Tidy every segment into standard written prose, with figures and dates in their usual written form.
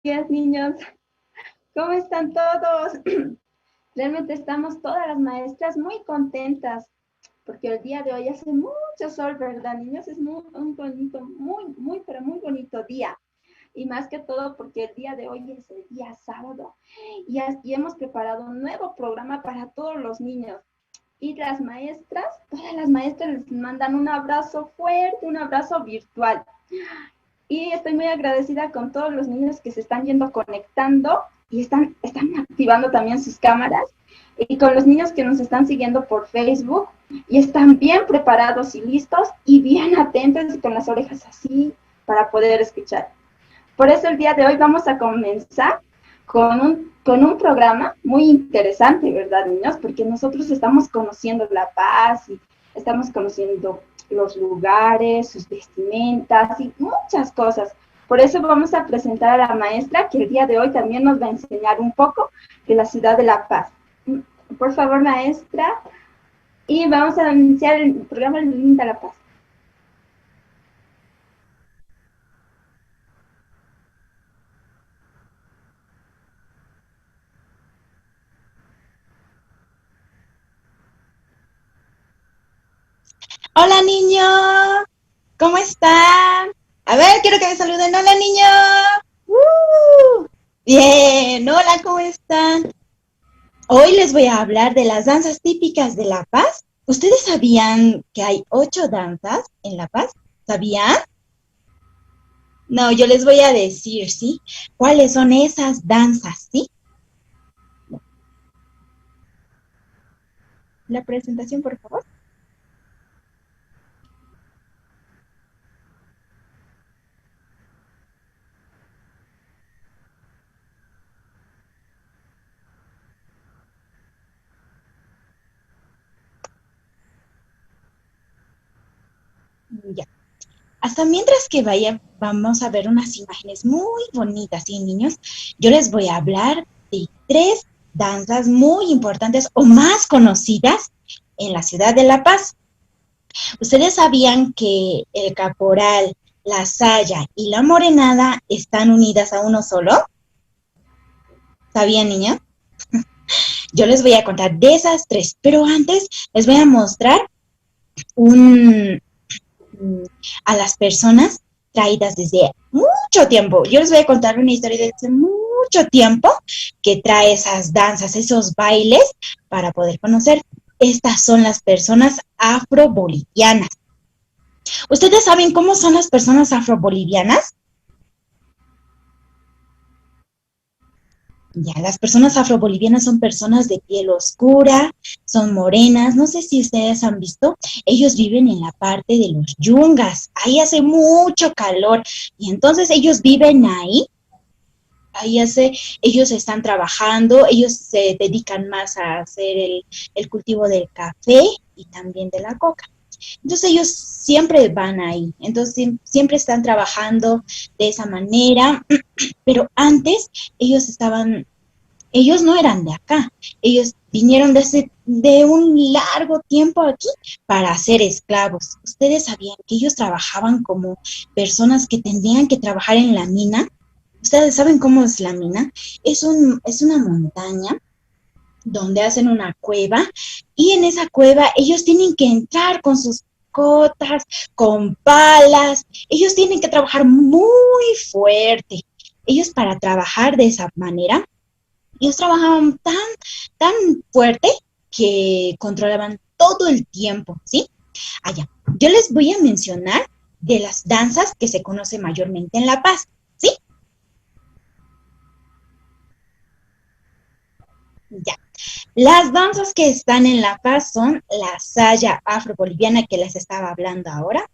días, niños. ¿Cómo están todos? Realmente estamos todas las maestras muy contentas porque el día de hoy hace mucho sol, ¿verdad, niños? Es un bonito, pero muy bonito día. Y más que todo porque el día de hoy es el día sábado y hemos preparado un nuevo programa para todos los niños. Y las maestras, todas las maestras les mandan un abrazo fuerte, un abrazo virtual. Y estoy muy agradecida con todos los niños que se están yendo conectando y están activando también sus cámaras. Y con los niños que nos están siguiendo por Facebook y están bien preparados y listos y bien atentos y con las orejas así para poder escuchar. Por eso el día de hoy vamos a comenzar con un programa muy interesante, ¿verdad, niños? Porque nosotros estamos conociendo La Paz y estamos conociendo los lugares, sus vestimentas y muchas cosas. Por eso vamos a presentar a la maestra que el día de hoy también nos va a enseñar un poco de la ciudad de La Paz. Por favor, maestra. Y vamos a iniciar el programa de Linda La Paz. Hola niños, ¿cómo están? A ver, quiero que me saluden. Hola niños. Bien, hola, ¿cómo están? Hoy les voy a hablar de las danzas típicas de La Paz. ¿Ustedes sabían que hay 8 danzas en La Paz? ¿Sabían? No, yo les voy a decir, ¿sí? ¿Cuáles son esas danzas, sí? La presentación, por favor. Ya. Hasta mientras que vaya, vamos a ver unas imágenes muy bonitas, ¿sí, niños? Yo les voy a hablar de 3 danzas muy importantes o más conocidas en la ciudad de La Paz. ¿Ustedes sabían que el caporal, la saya y la morenada están unidas a uno solo? ¿Sabían, niños? Yo les voy a contar de esas 3, pero antes les voy a mostrar un, a las personas traídas desde mucho tiempo. Yo les voy a contar una historia de hace mucho tiempo que trae esas danzas, esos bailes para poder conocer. Estas son las personas afrobolivianas. ¿Ustedes saben cómo son las personas afrobolivianas? Ya, las personas afrobolivianas son personas de piel oscura, son morenas, no sé si ustedes han visto, ellos viven en la parte de los yungas, ahí hace mucho calor y entonces ellos viven ahí, ellos están trabajando, ellos se dedican más a hacer el cultivo del café y también de la coca. Entonces ellos siempre van ahí, entonces siempre están trabajando de esa manera, pero antes ellos estaban ellos no eran de acá, ellos vinieron de un largo tiempo aquí para ser esclavos. ¿Ustedes sabían que ellos trabajaban como personas que tendrían que trabajar en la mina? ¿Ustedes saben cómo es la mina? Es una montaña donde hacen una cueva y en esa cueva ellos tienen que entrar con sus cotas, con palas, ellos tienen que trabajar muy fuerte. Ellos para trabajar de esa manera ellos trabajaban tan fuerte que controlaban todo el tiempo, ¿sí? Allá. Yo les voy a mencionar de las danzas que se conocen mayormente en La Paz, ¿sí? Ya. Las danzas que están en La Paz son la saya afroboliviana que les estaba hablando ahora,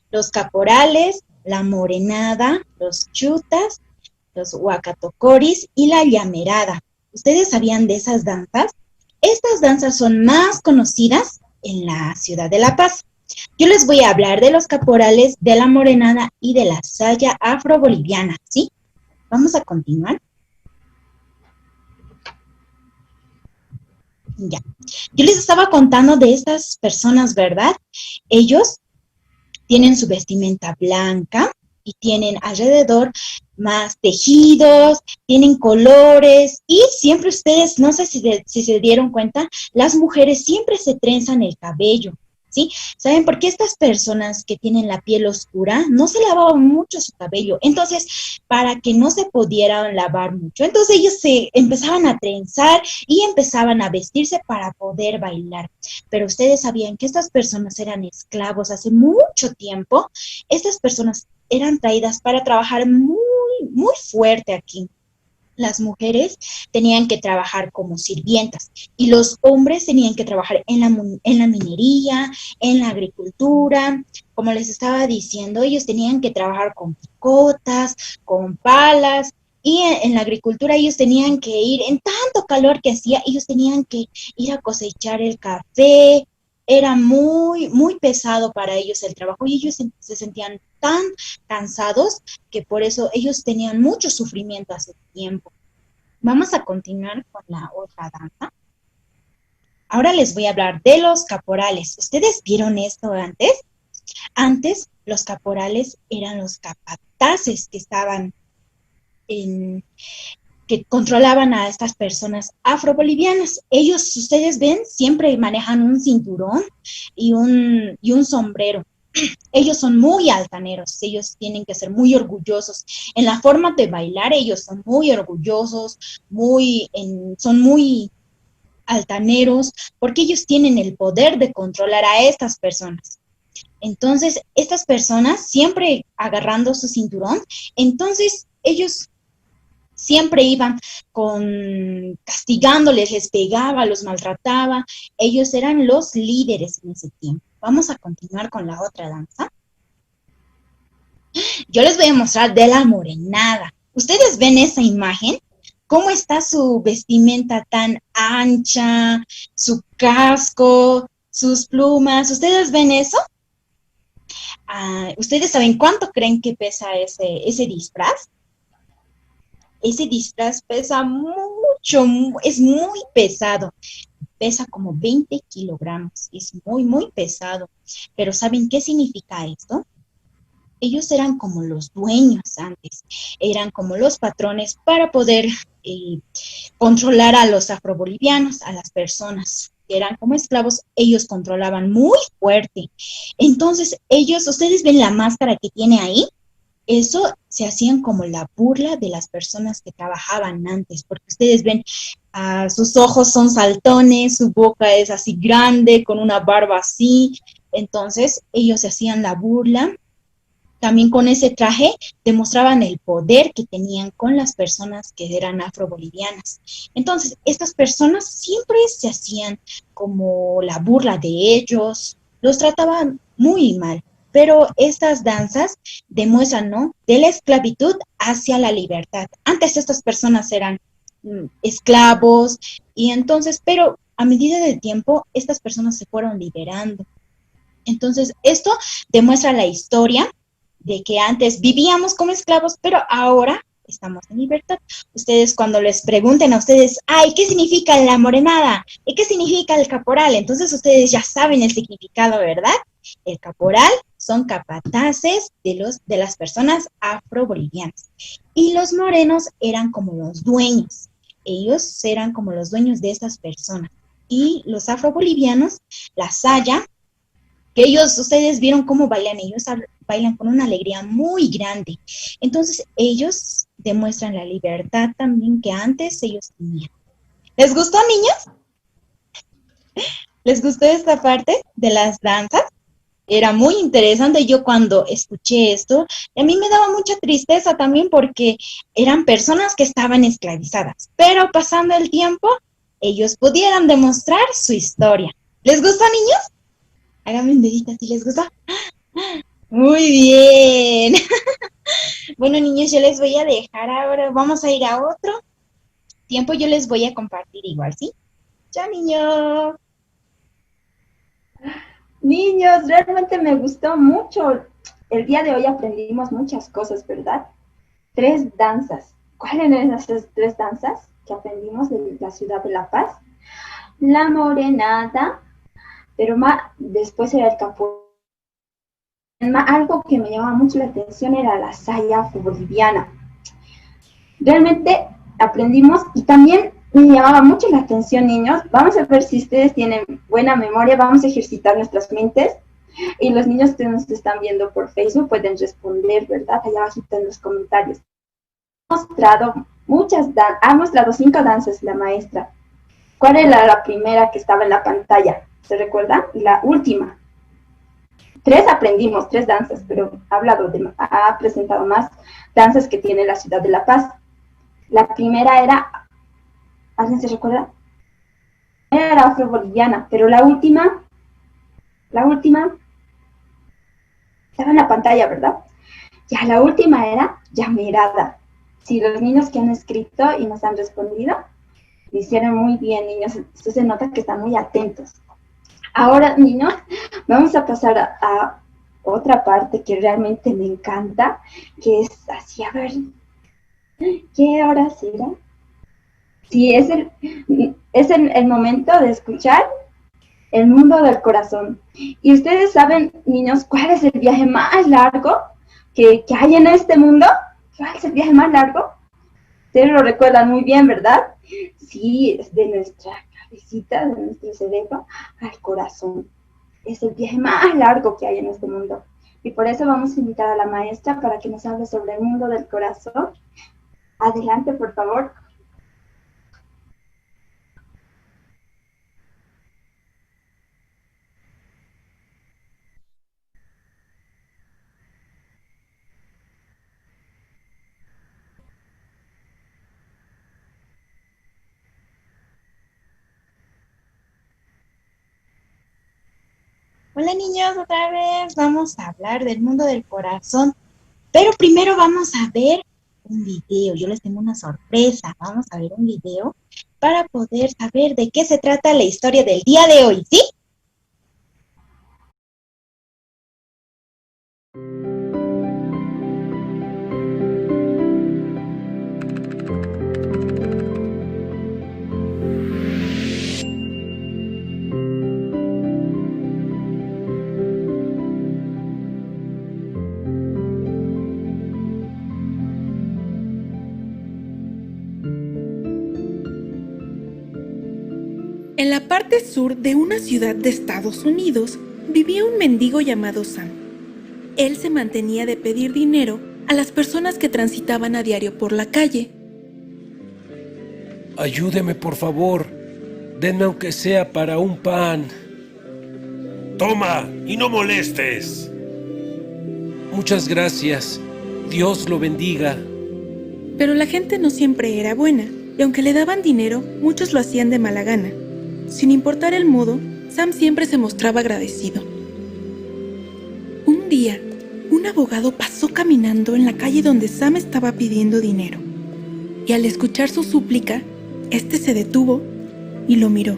los caporales, la morenada, los chutas, los huacatocoris y la llamerada. ¿Ustedes sabían de esas danzas? Estas danzas son más conocidas en la ciudad de La Paz. Yo les voy a hablar de los caporales, de la morenada y de la saya afroboliviana, ¿sí? Vamos a continuar. Ya. Yo les estaba contando de estas personas, ¿verdad? Ellos tienen su vestimenta blanca, y tienen alrededor más tejidos, tienen colores y siempre ustedes, no sé si se dieron cuenta, las mujeres siempre se trenzan el cabello, ¿sí? ¿Saben por qué estas personas que tienen la piel oscura no se lavaban mucho su cabello? Entonces, para que no se pudieran lavar mucho, entonces ellos se empezaban a trenzar y empezaban a vestirse para poder bailar. Pero ustedes sabían que estas personas eran esclavos hace mucho tiempo. Estas personas eran traídas para trabajar muy fuerte aquí. Las mujeres tenían que trabajar como sirvientas y los hombres tenían que trabajar en la minería, en la agricultura. Como les estaba diciendo, ellos tenían que trabajar con picotas, con palas y en la agricultura ellos tenían que ir, en tanto calor que hacía, ellos tenían que ir a cosechar el café. Era muy pesado para ellos el trabajo y ellos se sentían tan cansados que por eso ellos tenían mucho sufrimiento hace tiempo. Vamos a continuar con la otra danza. Ahora les voy a hablar de los caporales. ¿Ustedes vieron esto antes? Antes los caporales eran los capataces que estaban que controlaban a estas personas afrobolivianas. Ellos, ustedes ven, siempre manejan un cinturón y un sombrero. Ellos son muy altaneros, ellos tienen que ser muy orgullosos. En la forma de bailar, ellos son muy orgullosos, son muy altaneros, porque ellos tienen el poder de controlar a estas personas. Entonces, estas personas siempre agarrando su cinturón, entonces ellos siempre iban castigándoles, les pegaba, los maltrataba. Ellos eran los líderes en ese tiempo. Vamos a continuar con la otra danza. Yo les voy a mostrar de la morenada. ¿Ustedes ven esa imagen? ¿Cómo está su vestimenta tan ancha, su casco, sus plumas? ¿Ustedes ven eso? ¿Ustedes saben cuánto creen que pesa ese disfraz? Ese disfraz pesa mucho, es muy pesado. Pesa como 20 kilogramos. Es muy pesado. Pero ¿saben qué significa esto? Ellos eran como los dueños antes, eran como los patrones para poder controlar a los afrobolivianos, a las personas que eran como esclavos, ellos controlaban muy fuerte. Entonces, ustedes ven la máscara que tiene ahí, eso se hacían como la burla de las personas que trabajaban antes, porque ustedes ven, sus ojos son saltones, su boca es así grande, con una barba así, entonces ellos se hacían la burla. También con ese traje demostraban el poder que tenían con las personas que eran afrobolivianas. Entonces, estas personas siempre se hacían como la burla de ellos, los trataban muy mal. Pero estas danzas demuestran, ¿no?, de la esclavitud hacia la libertad. Antes estas personas eran esclavos y entonces, pero a medida del tiempo, estas personas se fueron liberando. Entonces, esto demuestra la historia de que antes vivíamos como esclavos, pero ahora estamos en libertad. Ustedes cuando les pregunten a ustedes, ay, ¿qué significa la morenada? ¿Y qué significa el caporal? Entonces ustedes ya saben el significado, ¿verdad? El caporal son capataces de las personas afrobolivianas. Y los morenos eran como los dueños. Ellos eran como los dueños de estas personas. Y los afrobolivianos, la saya, que ustedes vieron cómo bailan, ellos bailan con una alegría muy grande. Entonces, ellos demuestran la libertad también que antes ellos tenían. ¿Les gustó, niños? ¿Les gustó esta parte de las danzas? Era muy interesante. Yo cuando escuché esto, a mí me daba mucha tristeza también porque eran personas que estaban esclavizadas, pero pasando el tiempo, ellos pudieran demostrar su historia. ¿Les gustó, niños? Háganme un dedito si les gustó. Muy bien. Bueno, niños, yo les voy a dejar ahora. Vamos a ir a otro tiempo. Yo les voy a compartir igual, ¿sí? Chao, niños. Niños, realmente me gustó mucho. El día de hoy aprendimos muchas cosas, ¿verdad? 3 danzas. ¿Cuáles eran esas 3 danzas que aprendimos de la ciudad de La Paz? La morenada, pero después era el caporal Algo que me llamaba mucho la atención era la saya afro-boliviana. Realmente aprendimos y también me llamaba mucho la atención, niños. Vamos a ver si ustedes tienen buena memoria, vamos a ejercitar nuestras mentes. Y los niños que nos están viendo por Facebook pueden responder, ¿verdad? Allá abajo en los comentarios. Ha mostrado 5 danzas la maestra. ¿Cuál era la primera que estaba en la pantalla? ¿Se recuerdan? Y la última. 3 aprendimos, 3 danzas, pero ha presentado más danzas que tiene la ciudad de La Paz. La primera era, ¿alguien se recuerda? Era afro-boliviana, pero la última, estaba en la pantalla, ¿verdad? Ya la última era llamerada. Si los niños que han escrito y nos han respondido, lo hicieron muy bien, niños. Esto se nota que están muy atentos. Ahora, niños, vamos a pasar a otra parte que realmente me encanta, que es así, a ver, ¿qué hora será? Sí, es el momento de escuchar el mundo del corazón. Y ustedes saben, niños, ¿cuál es el viaje más largo que hay en este mundo? ¿Cuál es el viaje más largo? Ustedes lo recuerdan muy bien, ¿verdad? Sí, es de nuestra cabecita, de nuestro cerebro al corazón. Es el viaje más largo que hay en este mundo. Y por eso vamos a invitar a la maestra para que nos hable sobre el mundo del corazón. Adelante, por favor. Hola niños, otra vez vamos a hablar del mundo del corazón, pero primero vamos a ver un video. Yo les tengo una sorpresa. Vamos a ver un video para poder saber de qué se trata la historia del día de hoy, ¿sí? En la parte sur de una ciudad de Estados Unidos vivía un mendigo llamado Sam. Él se mantenía de pedir dinero a las personas que transitaban a diario por la calle. Ayúdeme, por favor. Denme aunque sea para un pan. Toma y no molestes. Muchas gracias. Dios lo bendiga. Pero la gente no siempre era buena, y aunque le daban dinero, muchos lo hacían de mala gana. Sin importar el modo, Sam siempre se mostraba agradecido. Un día, un abogado pasó caminando en la calle donde Sam estaba pidiendo dinero. Y al escuchar su súplica, este se detuvo y lo miró.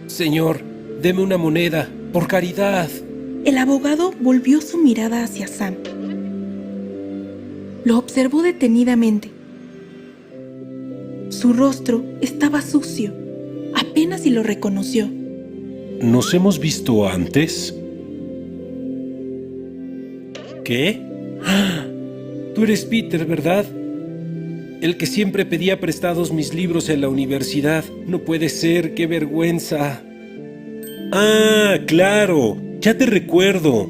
Señor, deme una moneda, por caridad. El abogado volvió su mirada hacia Sam. Lo observó detenidamente. Su rostro estaba sucio, apenas si lo reconoció. ¿Nos hemos visto antes? ¿Qué? ¡Ah! Tú eres Peter, ¿verdad? El que siempre pedía prestados mis libros en la universidad. No puede ser, qué vergüenza. Ah, claro, ya te recuerdo.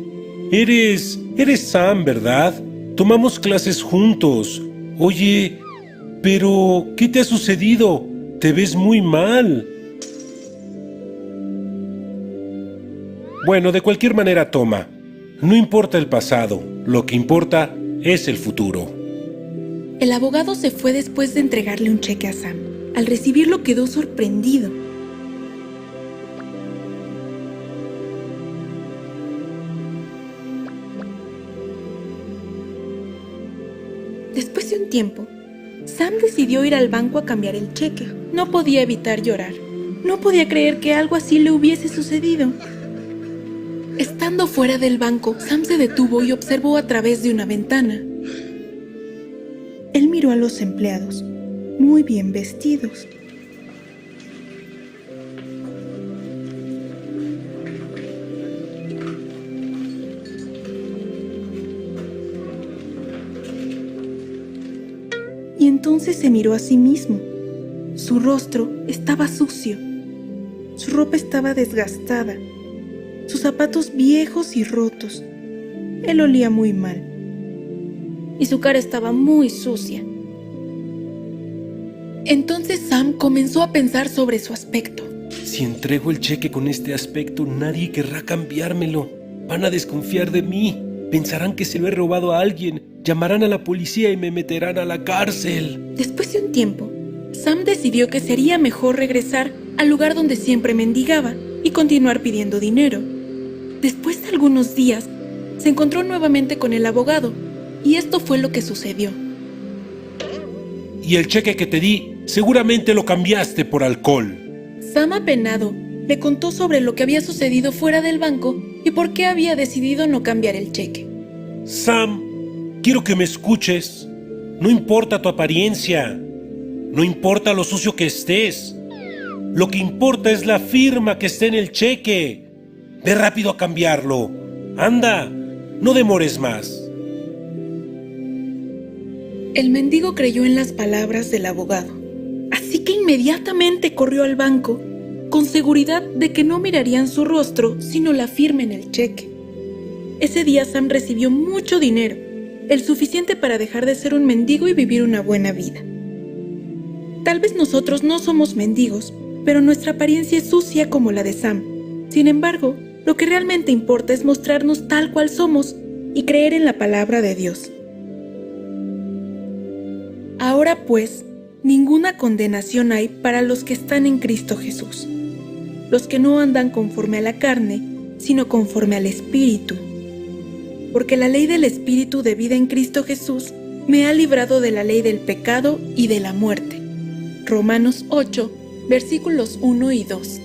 Eres Sam, ¿verdad? Tomamos clases juntos. Oye, pero ¿qué te ha sucedido? Te ves muy mal. Bueno, de cualquier manera toma. No importa el pasado, lo que importa es el futuro. El abogado se fue después de entregarle un cheque a Sam. Al recibirlo quedó sorprendido. Después de un tiempo, Sam decidió ir al banco a cambiar el cheque. No podía evitar llorar. No podía creer que algo así le hubiese sucedido. Estando fuera del banco, Sam se detuvo y observó a través de una ventana. Él miró a los empleados, muy bien vestidos. Entonces se miró a sí mismo. Su rostro estaba sucio. Su ropa estaba desgastada. Sus zapatos viejos y rotos. Él olía muy mal. Y su cara estaba muy sucia. Entonces Sam comenzó a pensar sobre su aspecto. Si entrego el cheque con este aspecto, nadie querrá cambiármelo. Van a desconfiar de mí. Pensarán que se lo he robado a alguien. Llamarán a la policía y me meterán a la cárcel. Después de un tiempo, Sam decidió que sería mejor regresar al lugar donde siempre mendigaba y continuar pidiendo dinero. Después de algunos días, se encontró nuevamente con el abogado, y esto fue lo que sucedió. Y el cheque que te di, seguramente lo cambiaste por alcohol. Sam, apenado, le contó sobre lo que había sucedido fuera del banco y por qué había decidido no cambiar el cheque. Sam, quiero que me escuches. No importa tu apariencia. No importa lo sucio que estés. Lo que importa es la firma que esté en el cheque. Ve rápido a cambiarlo. Anda, no demores más. El mendigo creyó en las palabras del abogado, así que inmediatamente corrió al banco, con seguridad de que no mirarían su rostro, sino la firma en el cheque. Ese día Sam recibió mucho dinero, el suficiente para dejar de ser un mendigo y vivir una buena vida. Tal vez nosotros no somos mendigos, pero nuestra apariencia es sucia como la de Sam. Sin embargo, lo que realmente importa es mostrarnos tal cual somos y creer en la palabra de Dios. Ahora pues, ninguna condenación hay para los que están en Cristo Jesús, los que no andan conforme a la carne, sino conforme al Espíritu. Porque la ley del Espíritu de vida en Cristo Jesús me ha librado de la ley del pecado y de la muerte. Romanos 8, versículos 1 y 2.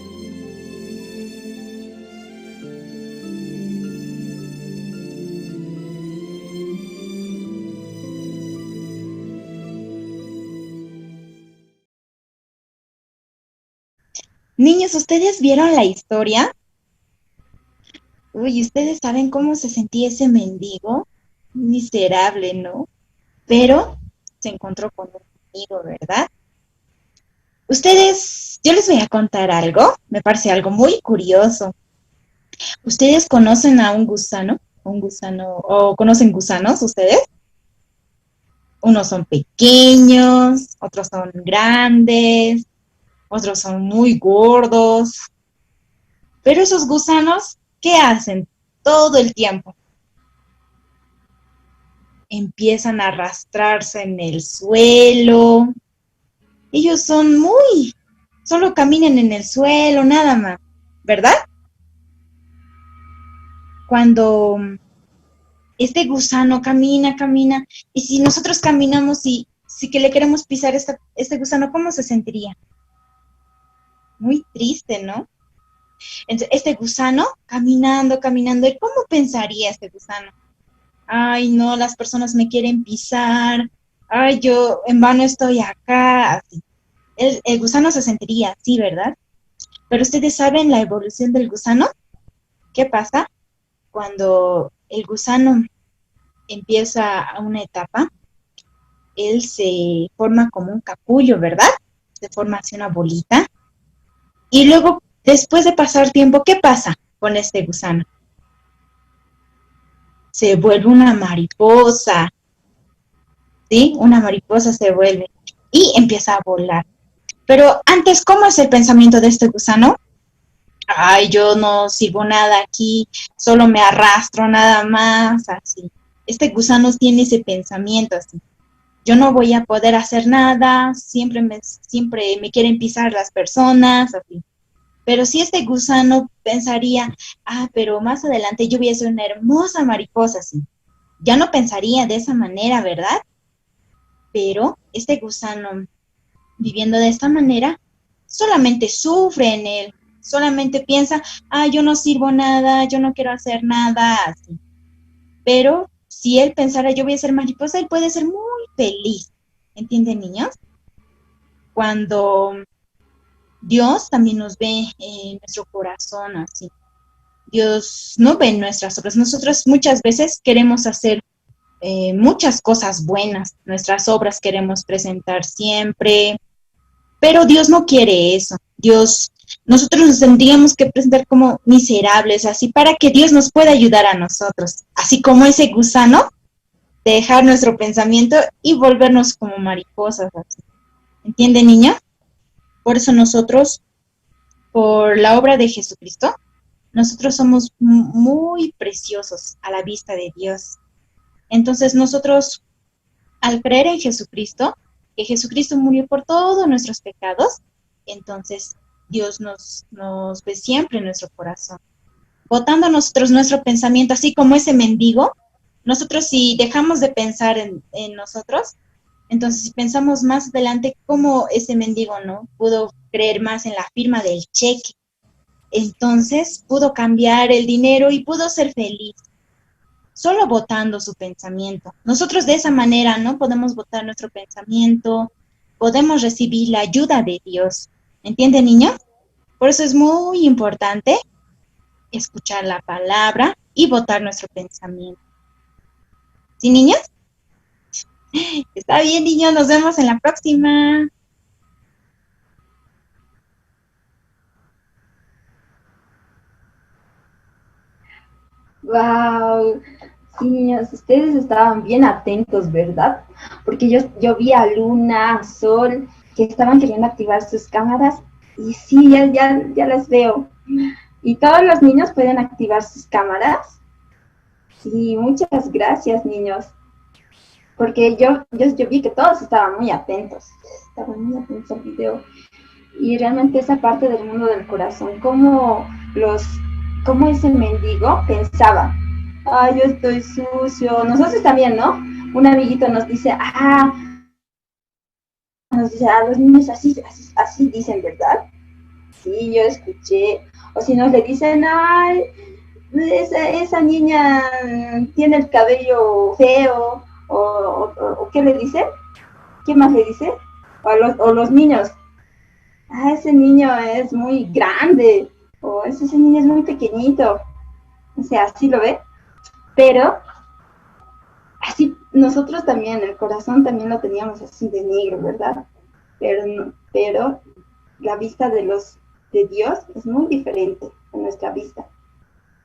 Niños, ¿ustedes vieron la historia? Uy, ¿ustedes saben cómo se sentía ese mendigo? Miserable, ¿no? Pero se encontró con un amigo, ¿verdad? Yo les voy a contar algo, me parece algo muy curioso. ¿Ustedes conocen a un gusano? ¿O conocen gusanos ustedes? Unos son pequeños, otros son grandes, otros son muy gordos. Pero esos gusanos, ¿qué hacen todo el tiempo? Empiezan a arrastrarse en el suelo. Ellos solo caminan en el suelo, nada más, ¿verdad? Cuando este gusano camina, y si nosotros caminamos y si que le queremos pisar este gusano, ¿cómo se sentiría? Muy triste, ¿no? Entonces, este gusano caminando, ¿y cómo pensaría este gusano? Ay, no, las personas me quieren pisar. Ay, yo en vano estoy acá. Así. El gusano se sentiría así, ¿verdad? Pero ustedes saben la evolución del gusano. ¿Qué pasa? Cuando el gusano empieza a una etapa, él se forma como un capullo, ¿verdad? Se forma así una bolita. Y luego, después de pasar tiempo, ¿qué pasa con este gusano? Se vuelve una mariposa, ¿sí? Una mariposa se vuelve y empieza a volar. Pero antes, ¿cómo es el pensamiento de este gusano? Ay, yo no sirvo nada aquí, solo me arrastro nada más, así. Este gusano tiene ese pensamiento así. Yo no voy a poder hacer nada, siempre me quieren pisar las personas, así. Pero si este gusano pensaría, pero más adelante yo voy a ser una hermosa mariposa, así. Ya no pensaría de esa manera, ¿verdad? Pero este gusano, viviendo de esta manera, solamente sufre en él, solamente piensa, yo no sirvo nada, yo no quiero hacer nada, así. Pero si él pensara, yo voy a ser mariposa, él puede ser muy feliz. ¿Entienden, niños? Cuando Dios también nos ve en nuestro corazón, así. Dios no ve nuestras obras. Nosotros muchas veces queremos hacer muchas cosas buenas, nuestras obras queremos presentar siempre, pero Dios no quiere eso. Nosotros nos tendríamos que presentar como miserables, así para que Dios nos pueda ayudar a nosotros, así como ese gusano, dejar nuestro pensamiento y volvernos como mariposas. Así. ¿Entiende, niña? Por eso nosotros, por la obra de Jesucristo, nosotros somos muy preciosos a la vista de Dios. Entonces nosotros, al creer en Jesucristo, que Jesucristo murió por todos nuestros pecados, entonces Dios nos ve siempre en nuestro corazón. Botando nosotros nuestro pensamiento, así como ese mendigo, nosotros si dejamos de pensar en nosotros, entonces si pensamos más adelante como ese mendigo, ¿no? Pudo creer más en la firma del cheque. Entonces pudo cambiar el dinero y pudo ser feliz, solo votando su pensamiento. Nosotros de esa manera, ¿no? Podemos votar nuestro pensamiento, podemos recibir la ayuda de Dios. ¿Entiende, niño? Por eso es muy importante escuchar la palabra y votar nuestro pensamiento. ¿Sí, niños? Está bien, niños, nos vemos en la próxima. Wow, sí, niños, ustedes estaban bien atentos, ¿verdad? Porque yo vi a Luna, a Sol, que estaban queriendo activar sus cámaras y sí, ya las veo. ¿Y todos los niños pueden activar sus cámaras? Sí, muchas gracias, niños. Porque yo vi que todos estaban muy atentos al video. Y realmente esa parte del mundo del corazón, cómo ese mendigo pensaba, ay, yo estoy sucio. Nosotros también, ¿no? Un amiguito nos dice, los niños así dicen, ¿verdad? Sí, yo escuché. O si nos le dicen, ay, esa niña tiene el cabello feo, o ¿qué le dicen? ¿Qué más le dice? O los niños, ese niño es muy grande, o ese niño es muy pequeñito. O sea, así lo ve. Pero así nosotros también, el corazón también lo teníamos así de negro, ¿verdad? Pero la vista de Dios es muy diferente a nuestra vista.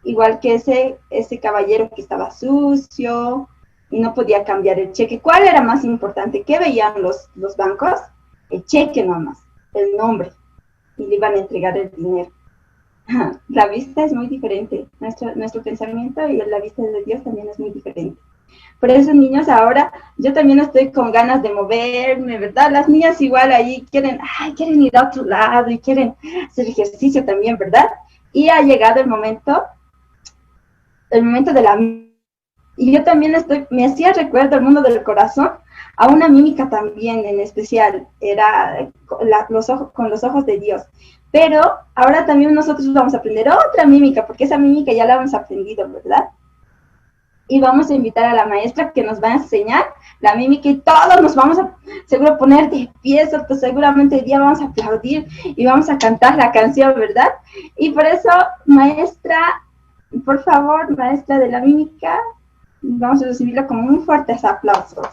Igual que ese caballero que estaba sucio y no podía cambiar el cheque. ¿Cuál era más importante? ¿Qué veían los bancos? El cheque nomás, el nombre, y le iban a entregar el dinero. La vista es muy diferente. Nuestro pensamiento y la vista de Dios también es muy diferente. Por eso, niños, ahora yo también estoy con ganas de moverme, ¿verdad? Las niñas igual ahí quieren ir a otro lado y quieren hacer ejercicio también, ¿verdad? Y ha llegado el momento de la... Y yo también me hacía recuerdo el mundo del corazón a una mímica también en especial, era con los ojos de Dios. Pero ahora también nosotros vamos a aprender otra mímica, porque esa mímica ya la hemos aprendido, ¿verdad? Y vamos a invitar a la maestra que nos va a enseñar la mímica y todos nos vamos a seguro poner de pie, seguramente hoy día vamos a aplaudir y vamos a cantar la canción, ¿verdad? Y por eso, maestra, por favor, maestra de la mímica, vamos a recibirla con muy fuertes aplausos.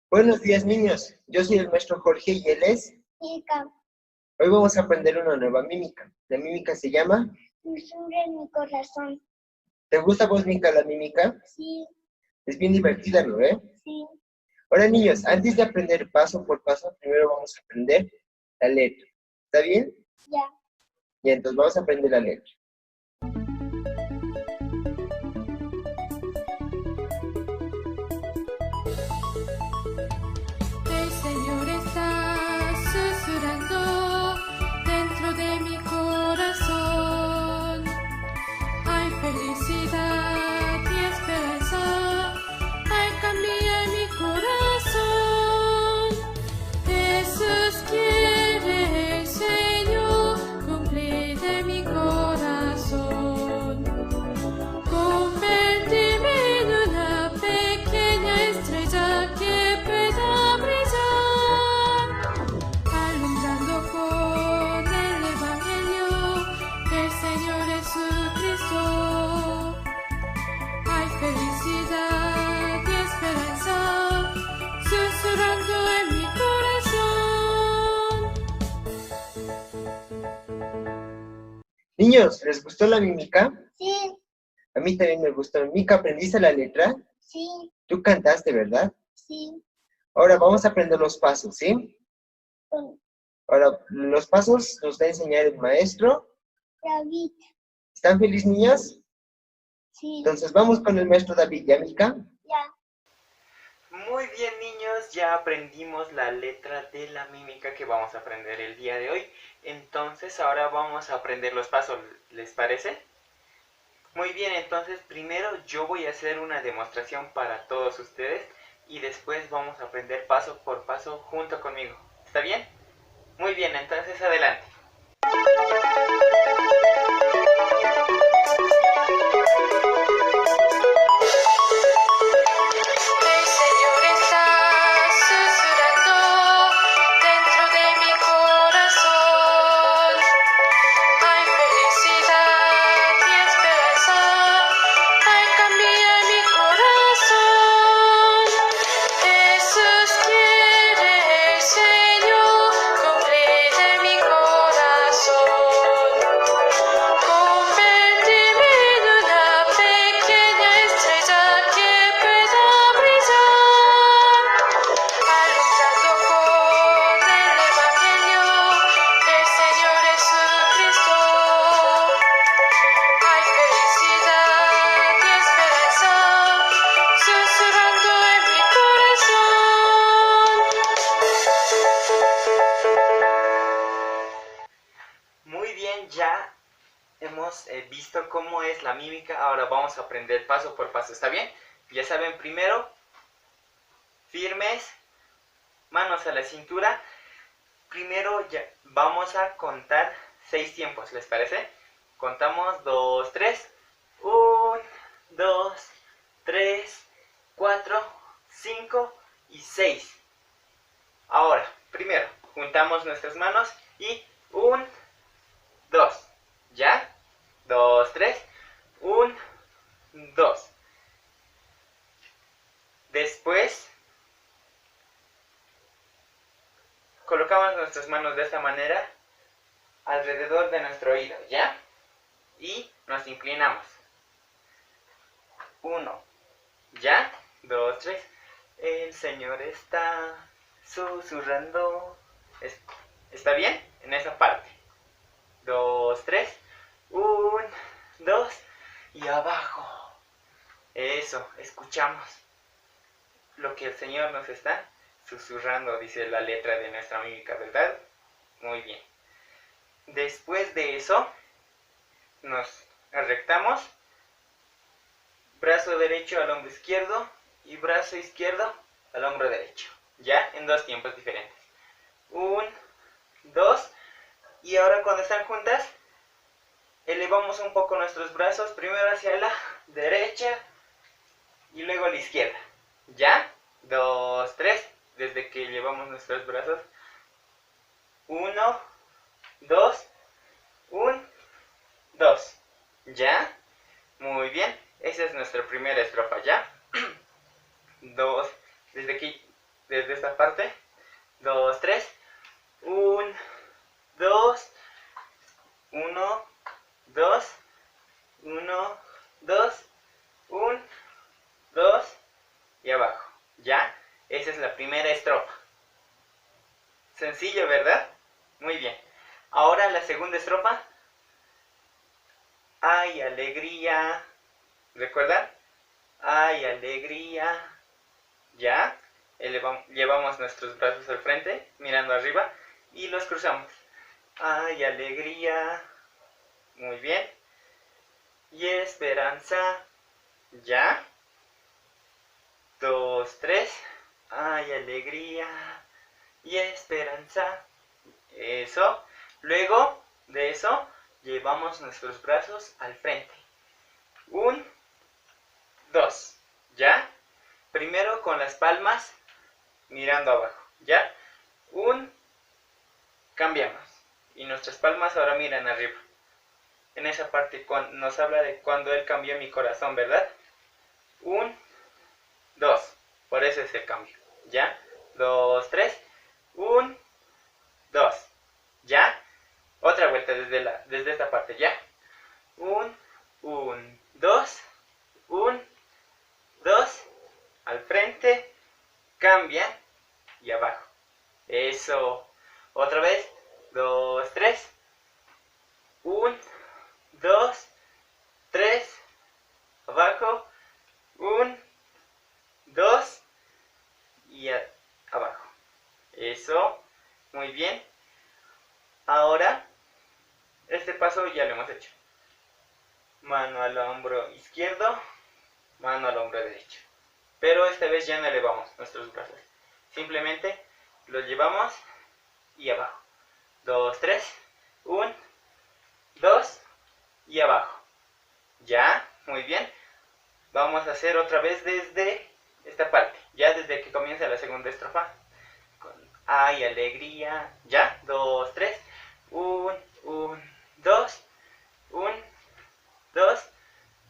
Buenos días, niños. Yo soy el maestro Jorge y él es Mica. Hoy vamos a aprender una nueva mímica. La mímica se llama Susurra en mi corazón. ¿Te gusta a vos, Mica, la mímica? Sí, Es bien divertida, ¿no? sí. Ahora, niños, antes de aprender paso por paso, primero vamos a aprender la letra. ¿Está bien? Ya. Y entonces vamos a aprender la letra. El Señor está susurrando dentro de mi corazón. Hay felicidad y esperanza. Hay cambio en mi corazón. Jesús quiere, el Señor, cumplir de mi corazón. felicidad y esperanza, susurrando en mi corazón. Niños, ¿les gustó la mímica? Sí, A mí también me gustó. Mica, ¿aprendiste la letra? sí, Tú cantaste, ¿verdad? sí. Ahora vamos a aprender los pasos, ¿sí? Con Ahora, los pasos nos va a enseñar el maestro. David. ¿Están felices, niñas? Sí, Entonces vamos con el maestro David. ¿Ya, Mica? ya. Muy bien, niños, ya aprendimos la letra de la mímica que vamos a aprender el día de hoy. Entonces ahora vamos a aprender los pasos, ¿les parece? Muy bien, entonces primero yo voy a hacer una demostración para todos ustedes y después vamos a aprender paso por paso junto conmigo. ¿Está bien? Muy bien, entonces adelante. El Señor está susurrando dentro de mi corazón. Hay felicidad y esperanza, hay cambio en mi corazón. Jesús quiere, el Señor completa en mi corazón. Convertirme en una pequeña estrella que pueda brillar, alumbrando con el Evangelio del Señor Jesucristo. Hay felicidad y esperanza, susurrando en mi corazón. Muy bien, ya hemos visto cómo es la mímica. Ahora vamos a aprender paso por paso, ¿está bien? Ya saben, primero, firmes, manos a la cintura. Primero ya vamos a contar 6 tiempos, ¿les parece? Contamos 2, 3. 1, 2, 3, 4, 5 y 6. Ahora, primero, juntamos nuestras manos y 1, 2. ¿Ya? 2, 3. 1, 2. Después, colocamos nuestras manos de esta manera alrededor de nuestro oído, ¿ya? Y nos inclinamos. 1, ¿ya? 2, 3. El Señor está susurrando. ¿Está bien? En esa parte. 2, 3. 1, 2. Y abajo. Eso, escuchamos lo que el Señor nos está susurrando, dice la letra de nuestra mímica, ¿verdad? Muy bien. Después de eso, nos rectamos. Brazo derecho al hombro izquierdo y brazo izquierdo al hombro derecho. ¿Ya? En 2 tiempos diferentes. 1, 2. Y ahora cuando están juntas, elevamos un poco nuestros brazos, primero hacia la derecha y luego a la izquierda. ¿Ya? 2, 3. Desde que elevamos nuestros brazos. 1, 2, 1, 2. ¿Ya? Muy bien. Esa es nuestra primera estrofa, ¿ya? 2. Desde esta parte. 2, 3. 1, 2. 1, 2. 1, 2. 1, 2. Y abajo. ¿Ya? Esa es la primera estrofa. Sencillo, ¿verdad? Muy bien. Ahora la segunda estrofa. Hay alegría. ¿Recuerdan? Hay alegría. ¿Ya? Llevamos nuestros brazos al frente, mirando arriba, y los cruzamos. Hay alegría. Muy bien. Y esperanza. ¿Ya? 2, 3. Hay alegría y esperanza. Eso. Luego de eso, llevamos nuestros brazos al frente. 1, 2. ¿Ya? Primero con las palmas mirando abajo. ¿Ya? 1. Cambiamos. Y nuestras palmas ahora miran arriba. En esa parte nos habla de cuando Él cambió mi corazón, ¿verdad? 1, 2. Por eso es el cambio. ¿Ya? 2, 3. 1, 2. ¿Ya? Otra vuelta desde esta parte. ¿Ya? 1, 2. 1, 2. Al frente. Cambia. Y abajo. Eso. Otra vez. 2, 3. 1, 2, 3. Abajo. 1, 2. Y abajo. Eso. Muy bien. Ahora, este paso ya lo hemos hecho. Mano al hombro izquierdo. Mano al hombro derecho. Pero esta vez ya no elevamos nuestros brazos. Simplemente los llevamos y abajo. 2, 3. 1, 2. Y abajo. Ya, muy bien. Vamos a hacer otra vez desde esta parte. Ya desde que comienza la segunda estrofa. Con ay, alegría. Ya, 2, 3. 1, 2. 1, 2.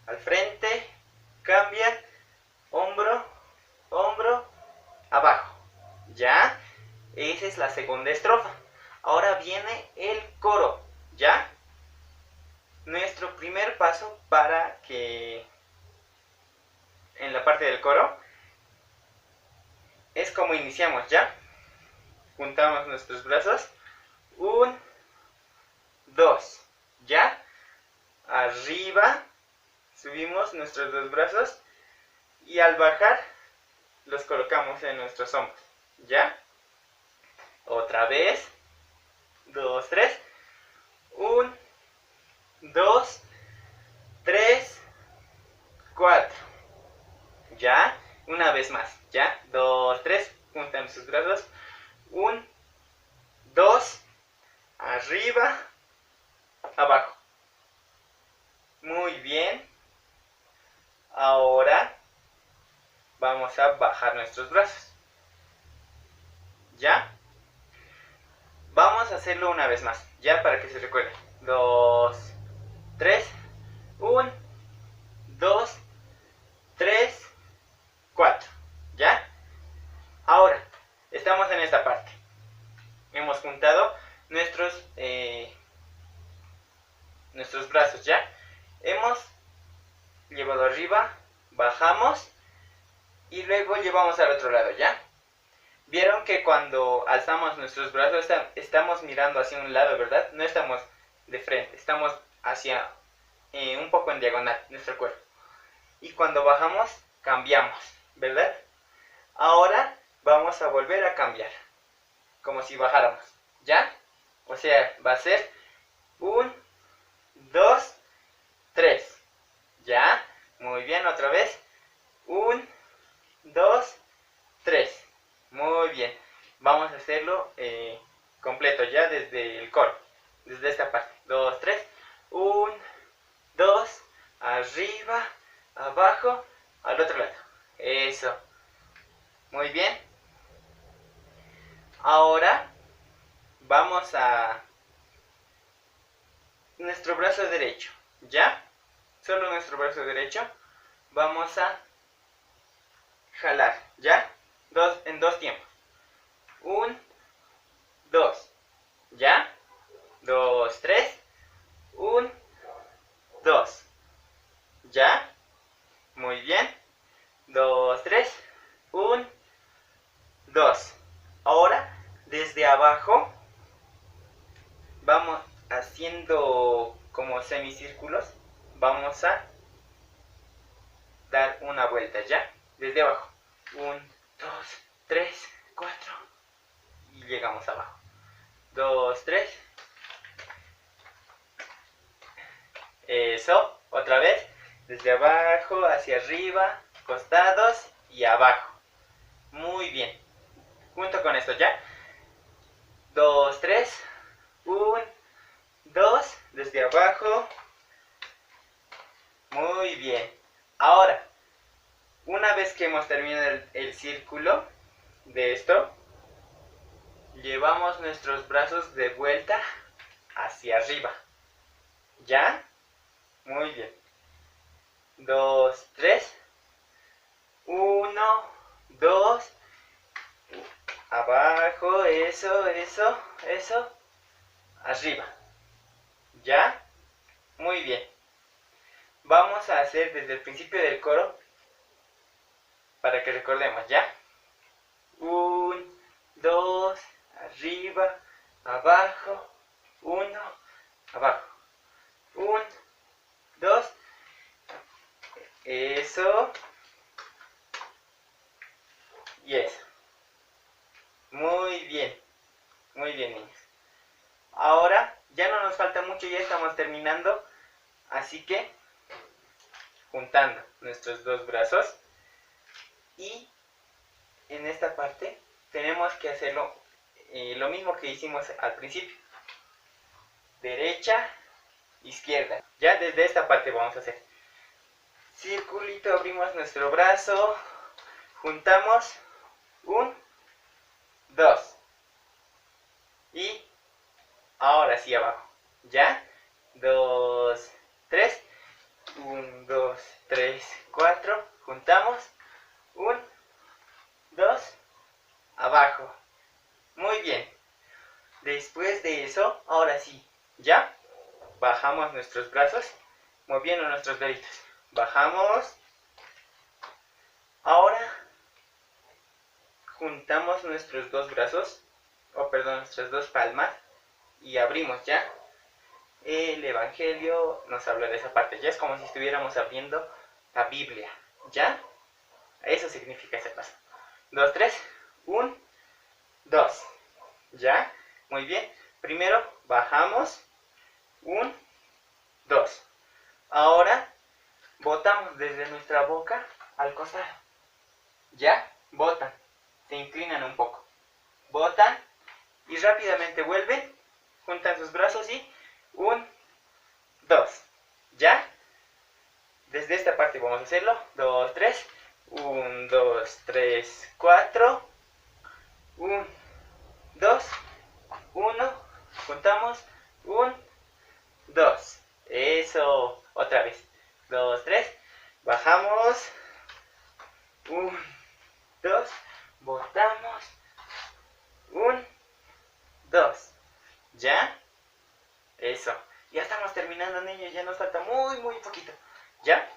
Al frente. Cambia. Hombro. Hombro. Abajo. Ya. Esa es la segunda estrofa. Ahora viene el coro. ¿Ya? Nuestro primer paso para que en la parte del coro es como iniciamos, ¿ya? Juntamos nuestros brazos. 1, 2. ¿Ya? Arriba. Subimos nuestros dos brazos. Y al bajar los colocamos en nuestros hombros. ¿Ya? Otra vez. 2, 3. 1, 2, 3, 4. ¿Ya? Una vez más. ¿Ya? 2, 3. Juntan sus brazos. 1, 2. Arriba. Abajo. Muy bien. Ahora vamos a bajar nuestros brazos. ¿Ya? Vamos a hacerlo una vez más. Ya para que se recuerde. 2, 3. 1, 2, 3, 4. ¿Ya? Ahora, estamos en esta parte. Hemos juntado nuestros brazos, ¿ya? Hemos llevado arriba, bajamos y luego llevamos al otro lado, ¿ya? Vieron que cuando alzamos nuestros brazos estamos mirando hacia un lado, ¿verdad? No estamos de frente, estamos hacia un poco en diagonal nuestro cuerpo. Y cuando bajamos, cambiamos, ¿verdad? Ahora vamos a volver a cambiar, como si bajáramos, ¿ya? O sea, va a ser 1, 2, 3, ¿ya? Muy bien, otra vez. 1, 2, 3. Muy bien. Vamos a hacerlo completo ya desde el coro. Desde esta parte. 2, 3. 1, 2. Arriba. Abajo. Al otro lado. Eso. Muy bien. Ahora vamos a nuestro brazo derecho. ¿Ya? Solo nuestro brazo derecho. Vamos a jalar. ¿Ya? En dos tiempos. 1, 2. ¿Ya? 2, 3. 1, 2. ¿Ya? Muy bien. 2, 3. 1, 2. Ahora, desde abajo, vamos haciendo como semicírculos. Vamos a dar una vuelta, ¿ya? Desde abajo. 1, 2, 3, 4. Y llegamos abajo. 2, 3. Eso. Otra vez. Desde abajo hacia arriba. Costados y abajo. Muy bien. Junto con esto, ¿ya? 2, 3. 1, 2. Desde abajo. Muy bien. Ahora, una vez que hemos terminado el círculo de esto, llevamos nuestros brazos de vuelta hacia arriba. ¿Ya? Muy bien. 2, 3. 1, 2, abajo, eso, arriba. ¿Ya? Muy bien. Vamos a hacer desde el principio del coro para que recordemos, ¿ya? 1, 2, arriba, abajo, 1, abajo, 1, 2, eso, y eso. Muy bien, niños. Ahora ya no nos falta mucho, ya estamos terminando, así que juntando nuestros dos brazos y en esta parte tenemos que hacerlo lo mismo que hicimos al principio. Derecha, izquierda. Ya desde esta parte vamos a hacer. Circulito, abrimos nuestro brazo, juntamos, 1, 2. Y ahora sí abajo. ¿Ya? 2, 3. 1, 2, 3, 4. Juntamos. 1, 2. Abajo. Muy bien. Después de eso, ahora sí. ¿Ya? Bajamos nuestros brazos, moviendo nuestros deditos. Bajamos. Ahora juntamos nuestros dos brazos, nuestras dos palmas y abrimos, ¿ya? El Evangelio nos habla de esa parte, ya es como si estuviéramos abriendo la Biblia, ¿ya? Eso significa ese paso. 2, 3, 1, 2, ¿ya? Muy bien. Primero bajamos, 1, 2. Ahora botamos desde nuestra boca al costado, ¿ya? Botan, se inclinan un poco, botan y rápidamente vuelven, juntan sus brazos y 1, 2, ¿ya? Desde esta parte vamos a hacerlo, 2, 3, 1, 2, 3, 4, 1, 2, 1, juntamos, 1, 2, eso, otra vez, 2, 3, bajamos, 1, 2, botamos, 1, 2, ¿ya? Eso, ya estamos terminando, niños, ya nos falta muy poquito, ¿ya?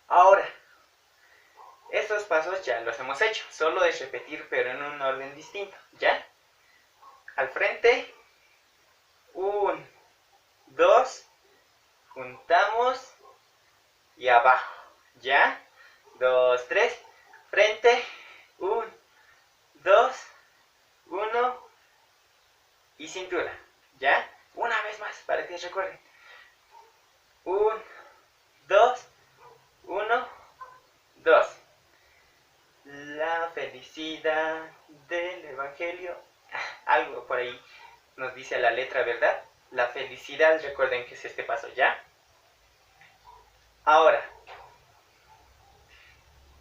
Ahora, estos pasos ya los hemos hecho, solo es repetir pero en un orden distinto, ¿ya? Al frente, 1, 2, juntamos y abajo, ¿ya? 2, 3, frente, 1, 2, 1 y cintura, ¿ya? Una vez más para que recuerden. 1, 2, 1, 2. La felicidad del Evangelio, algo por ahí nos dice la letra, ¿verdad? La felicidad, recuerden que es este paso, ¿ya? Ahora,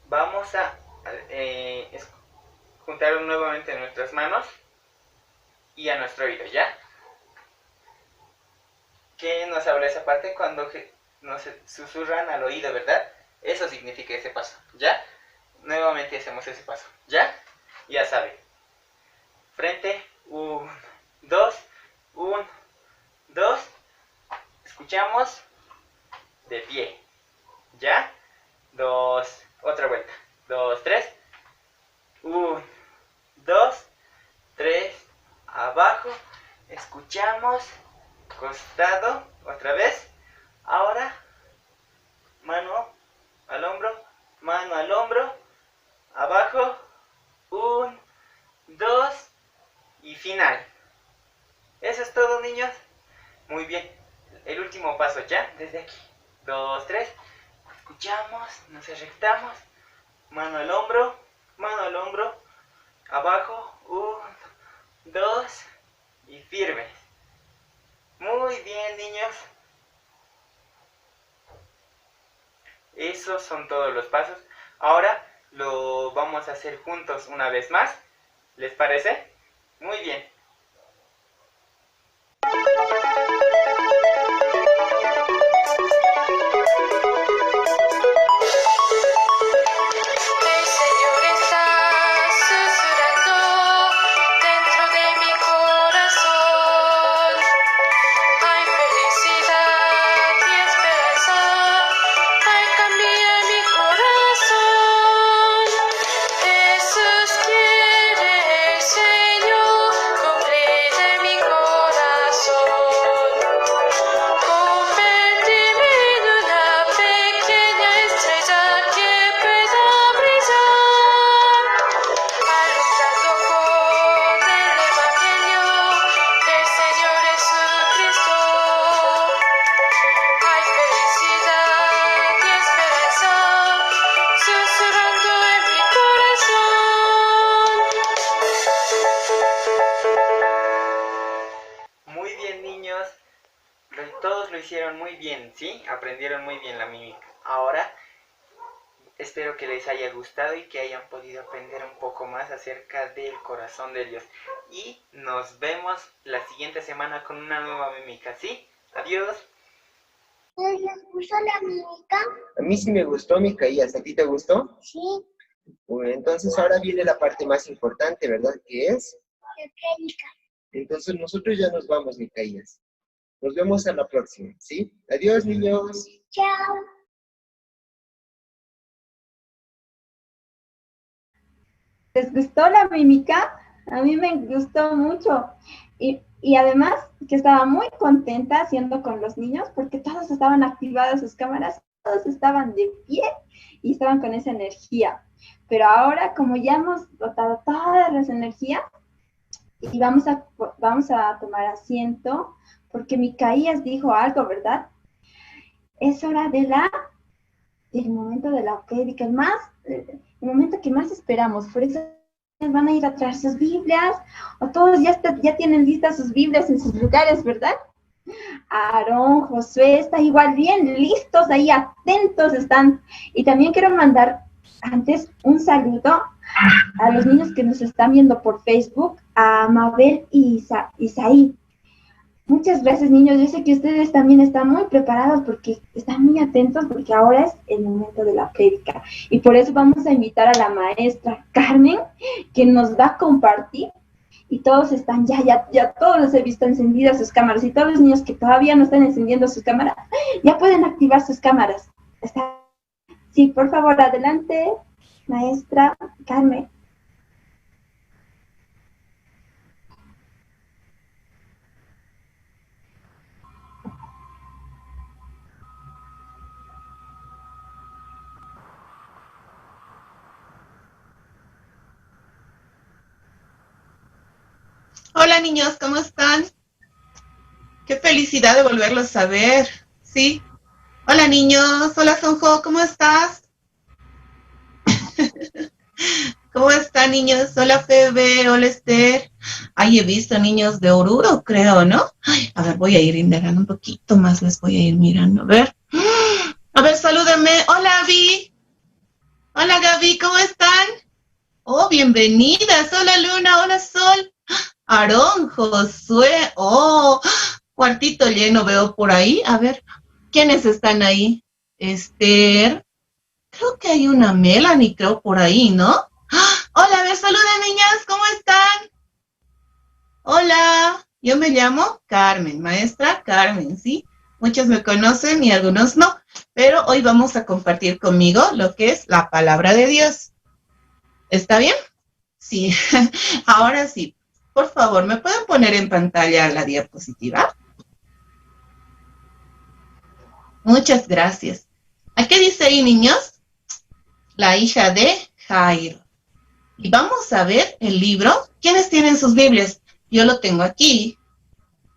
vamos a juntar nuevamente nuestras manos y a nuestro oído, ¿ya? ¿Qué nos habla esa parte? Cuando nos susurran al oído, ¿verdad? Eso significa ese paso, ¿ya? Nuevamente hacemos ese paso, ¿ya? Ya saben. Frente, 1, 2, 1, 2. Escuchamos. De pie, ¿ya? 2, otra vuelta. 2, 3. 1, 2, 3. Abajo. Escuchamos. Costado, otra vez. Ahora, mano al hombro, abajo, 1, 2 y final. Eso es todo, niños. Muy bien. El último paso, ¿ya? Desde aquí. 2, 3. Escuchamos, nos rectamos. Mano al hombro, abajo, 1, 2 y firmes. Muy bien, niños. Esos son todos los pasos. Ahora lo vamos a hacer juntos una vez más. ¿Les parece? Muy bien. bien, ¿sí? Aprendieron muy bien la mímica. Ahora, espero que les haya gustado y que hayan podido aprender un poco más acerca del corazón de Dios. Y nos vemos la siguiente semana con una nueva mímica, ¿sí? Adiós. ¿Les gustó la mímica? A mí sí me gustó, Micaías. ¿A ti te gustó? Sí, Bueno, entonces ahora viene la parte más importante, ¿verdad? ¿Qué es? la prédica. Entonces nosotros ya nos vamos, Micaías. Nos vemos a la próxima, ¿sí? Adiós, niños. Chao. ¿Les gustó la mímica? A mí me gustó mucho. Y además que estaba muy contenta haciendo con los niños porque todos estaban activadas sus cámaras, todos estaban de pie y estaban con esa energía. Pero ahora, como ya hemos botado todas las energías, y vamos a tomar asiento, porque Micaías dijo algo, ¿verdad? Es hora del momento de la prédica, el momento que más esperamos. Por eso van a ir a traer sus Biblias, o todos ya tienen listas sus Biblias en sus lugares, ¿verdad? Aarón, Josué, está igual bien listos ahí, atentos están. Y también quiero mandar antes un saludo a los niños que nos están viendo por Facebook, a Mabel y Isaí. Muchas gracias, niños. Yo sé que ustedes también están muy preparados porque están muy atentos porque ahora es el momento de la prédica. Y por eso vamos a invitar a la maestra Carmen, que nos va a compartir. Y todos están ya todos los he visto encendidas sus cámaras. Y todos los niños que todavía no están encendiendo sus cámaras, ya pueden activar sus cámaras. Sí, por favor, adelante, maestra Carmen. Hola niños, ¿cómo están? Qué felicidad de volverlos a ver, ¿sí? Hola niños, hola Sonjo, ¿cómo estás? ¿Cómo están niños? Hola Febe, hola Esther. Ahí he visto niños de Oruro, creo, ¿no? Ay, a ver, voy a ir indagando un poquito más, les voy a ir mirando, a ver, salúdenme. Hola Vi. Hola Gaby, ¿cómo están? Oh, bienvenidas. Hola Luna, hola Sol. Aarón, Josué, oh, cuartito lleno veo por ahí. A ver, ¿quiénes están ahí? Esther, creo que hay una Melanie, creo por ahí, ¿no? Hola, a ver, saluden niñas, ¿cómo están? Hola, yo me llamo Carmen, maestra Carmen, ¿sí? Muchos me conocen y algunos no, pero hoy vamos a compartir conmigo lo que es la palabra de Dios. ¿Está bien? Sí, ahora sí. Por favor, ¿me pueden poner en pantalla la diapositiva? Muchas gracias. ¿A qué dice ahí, niños? La hija de Jairo. Y vamos a ver el libro. ¿Quiénes tienen sus Biblias? Yo lo tengo aquí.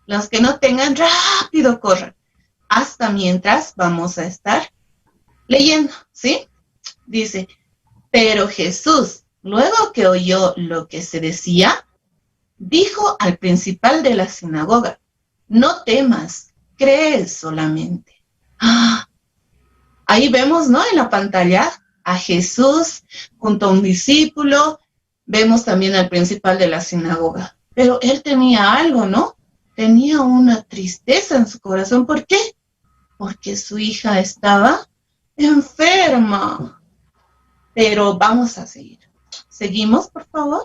Los que no tengan, rápido corran. Hasta mientras vamos a estar leyendo, ¿sí? Dice, pero Jesús, luego que oyó lo que se decía, dijo al principal de la sinagoga, no temas, cree solamente. Ahí vemos, ¿no? En la pantalla a Jesús junto a un discípulo, vemos también al principal de la sinagoga. Pero él tenía algo, ¿no? Tenía una tristeza en su corazón. ¿Por qué? Porque su hija estaba enferma. Pero vamos a seguir. ¿Seguimos, por favor?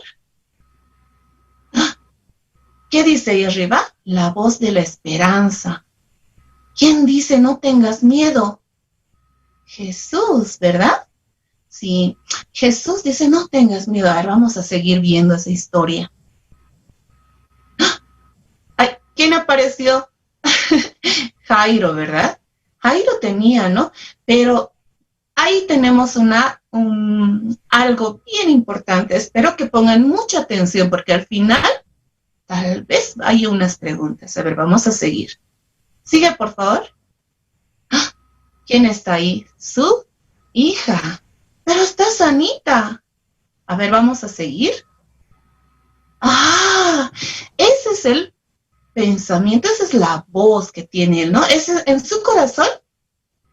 ¿Qué dice ahí arriba? La voz de la esperanza. ¿Quién dice no tengas miedo? Jesús, ¿verdad? Sí, Jesús dice no tengas miedo. A ver, vamos a seguir viendo esa historia. Ay, ¿quién apareció? Jairo, ¿verdad? Jairo tenía, ¿no? Pero ahí tenemos algo bien importante. Espero que pongan mucha atención porque al final tal vez hay unas preguntas. A ver, vamos a seguir. Sigue, por favor. ¿Quién está ahí? Su hija. Pero está sanita. A ver, vamos a seguir. Ese es el pensamiento, esa es la voz que tiene él, ¿no? En su corazón,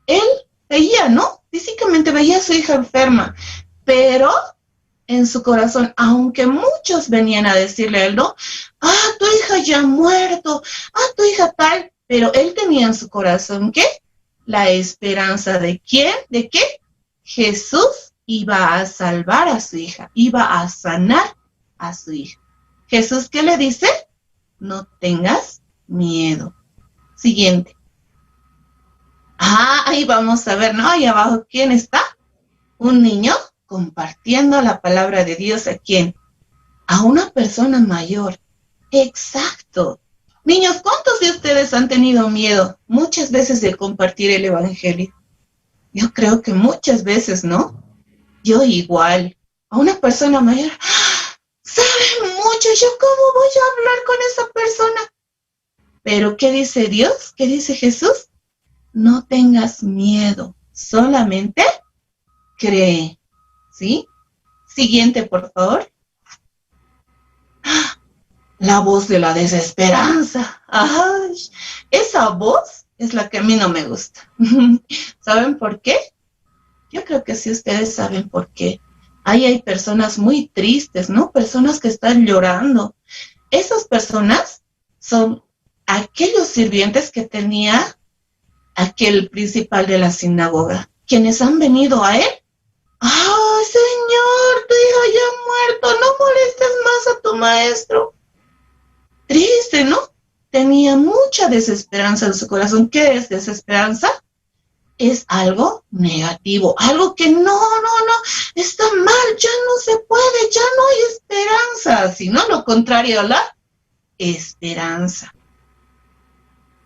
él veía, ¿no? Físicamente veía a su hija enferma, pero en su corazón, aunque muchos venían a decirle a él, ¿no? Tu hija ya ha muerto, tu hija tal, pero él tenía en su corazón, ¿qué? La esperanza de ¿quién? ¿De qué? Jesús iba a salvar a su hija, iba a sanar a su hija. Jesús, ¿qué le dice? No tengas miedo. Siguiente. Ahí vamos a ver, ¿no? Ahí abajo, ¿quién está? Un niño compartiendo la palabra de Dios. ¿A quién? A una persona mayor. Exacto. Niños, ¿cuántos de ustedes han tenido miedo muchas veces de compartir el evangelio? Yo creo que muchas veces, ¿no? Yo igual. A una persona mayor, sabe mucho, ¿yo cómo voy a hablar con esa persona? Pero ¿qué dice Dios? ¿Qué dice Jesús? No tengas miedo, solamente cree. ¿Sí? Siguiente, por favor. La voz de la desesperanza. Ay, esa voz es la que a mí no me gusta. ¿Saben por qué? Yo creo que sí ustedes saben por qué. Ahí hay personas muy tristes, ¿no? Personas que están llorando. Esas personas son aquellos sirvientes que tenía aquel principal de la sinagoga, quienes han venido a él. ¡Ay, Señor, tu hija ya ha muerto! No molestes más a tu maestro. Triste, ¿no? Tenía mucha desesperanza en su corazón. ¿Qué es desesperanza? Es algo negativo, algo que no, está mal, ya no se puede, ya no hay esperanza, sino lo contrario a la esperanza.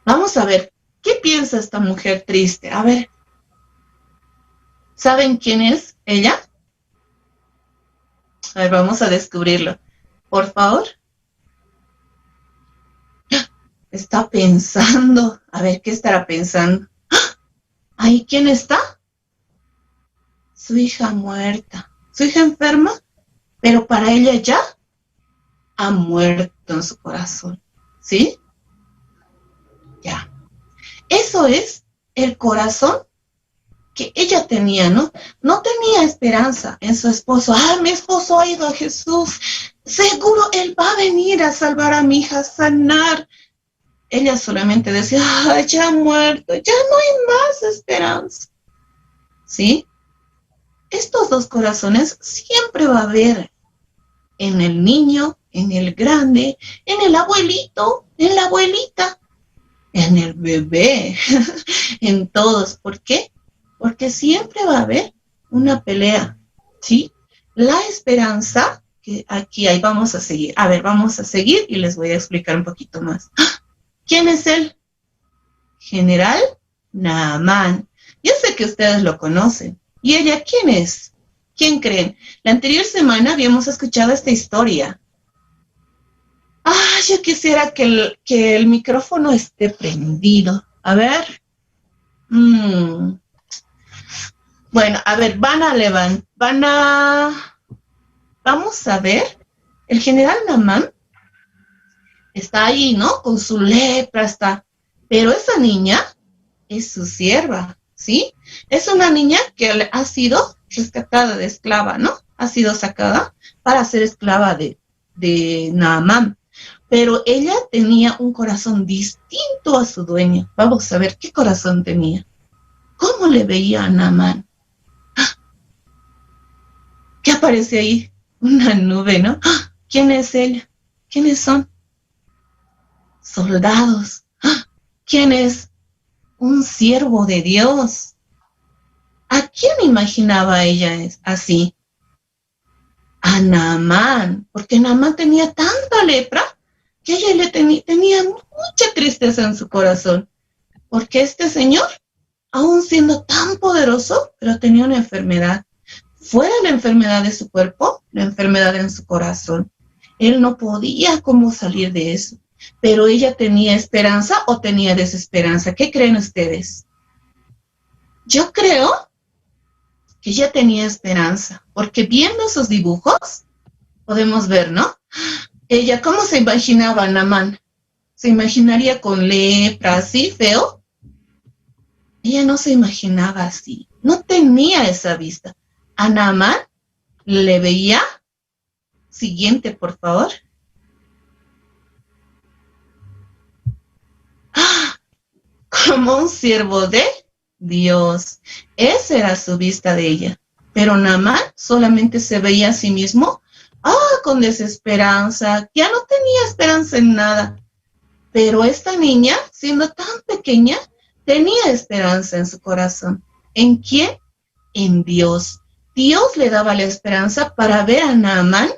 Vamos a ver, ¿qué piensa esta mujer triste? A ver, ¿saben quién es ella? A ver, vamos a descubrirlo. Por favor. Está pensando. A ver, ¿qué estará pensando? ¿Ahí quién está? Su hija muerta. Su hija enferma, pero para ella ya ha muerto en su corazón. ¿Sí? Ya. Eso es el corazón que ella tenía, ¿no? No tenía esperanza en su esposo. Mi esposo ha ido a Jesús. Seguro él va a venir a salvar a mi hija, a sanar. Ella solamente decía, ya ha muerto, ya no hay más esperanza. ¿Sí? Estos dos corazones siempre va a haber en el niño, en el grande, en el abuelito, en la abuelita, en el bebé, en todos. ¿Por qué? Porque siempre va a haber una pelea, ¿sí? La esperanza, que aquí ahí vamos a seguir. A ver, vamos a seguir y les voy a explicar un poquito más. ¿Quién es él? General Naamán. Yo sé que ustedes lo conocen. ¿Y ella quién es? ¿Quién creen? La anterior semana habíamos escuchado esta historia. Yo quisiera que el micrófono esté prendido. A ver. Bueno, a ver, vamos a ver. El general Naamán está ahí, ¿no? Con su lepra está. Pero esa niña es su sierva, ¿sí? Es una niña que ha sido rescatada de esclava, ¿no? Ha sido sacada para ser esclava de Naamán. Pero ella tenía un corazón distinto a su dueño. Vamos a ver qué corazón tenía. ¿Cómo le veía a Naamán? ¿Qué aparece ahí? Una nube, ¿no? ¿Quién es ella? ¿Quiénes son? Soldados. ¿Quién es? Un siervo de Dios. ¿A quién imaginaba ella así? A Naamán, porque Naamán tenía tanta lepra que ella tenía mucha tristeza en su corazón, porque este señor, aún siendo tan poderoso, pero tenía una enfermedad. Fuera la enfermedad de su cuerpo, la enfermedad en su corazón. Él no podía cómo salir de eso. Pero ella tenía esperanza o tenía desesperanza. ¿Qué creen ustedes? Yo creo que ella tenía esperanza, porque viendo sus dibujos, podemos ver, ¿no? Ella, ¿cómo se imaginaba a Naamán? ¿Se imaginaría con lepra, así, feo? Ella no se imaginaba así, no tenía esa vista. A Naamán le veía. Siguiente, por favor. ¡Ah! Como un siervo de Dios. Esa era su vista de ella. Pero Naamán solamente se veía a sí mismo, con desesperanza, ya no tenía esperanza en nada. Pero esta niña, siendo tan pequeña, tenía esperanza en su corazón. ¿En quién? En Dios. Dios le daba la esperanza para ver a Naamán,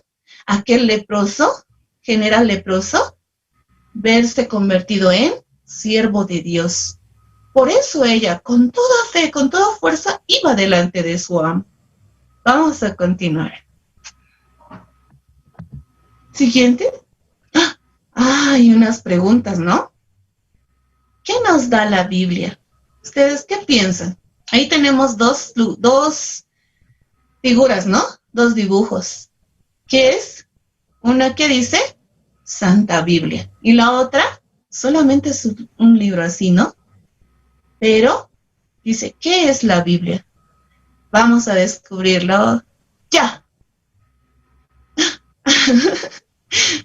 aquel leproso, general leproso, verse convertido en siervo de Dios. Por eso ella, con toda fe, con toda fuerza, iba delante de su amo. Vamos a continuar. Siguiente. Hay unas preguntas, ¿no? ¿Qué nos da la Biblia? ¿Ustedes qué piensan? Ahí tenemos dos figuras, ¿no? Dos dibujos. ¿Qué es? Una que dice Santa Biblia y la otra solamente es un libro así, ¿no? Pero dice, ¿qué es la Biblia? Vamos a descubrirlo ya.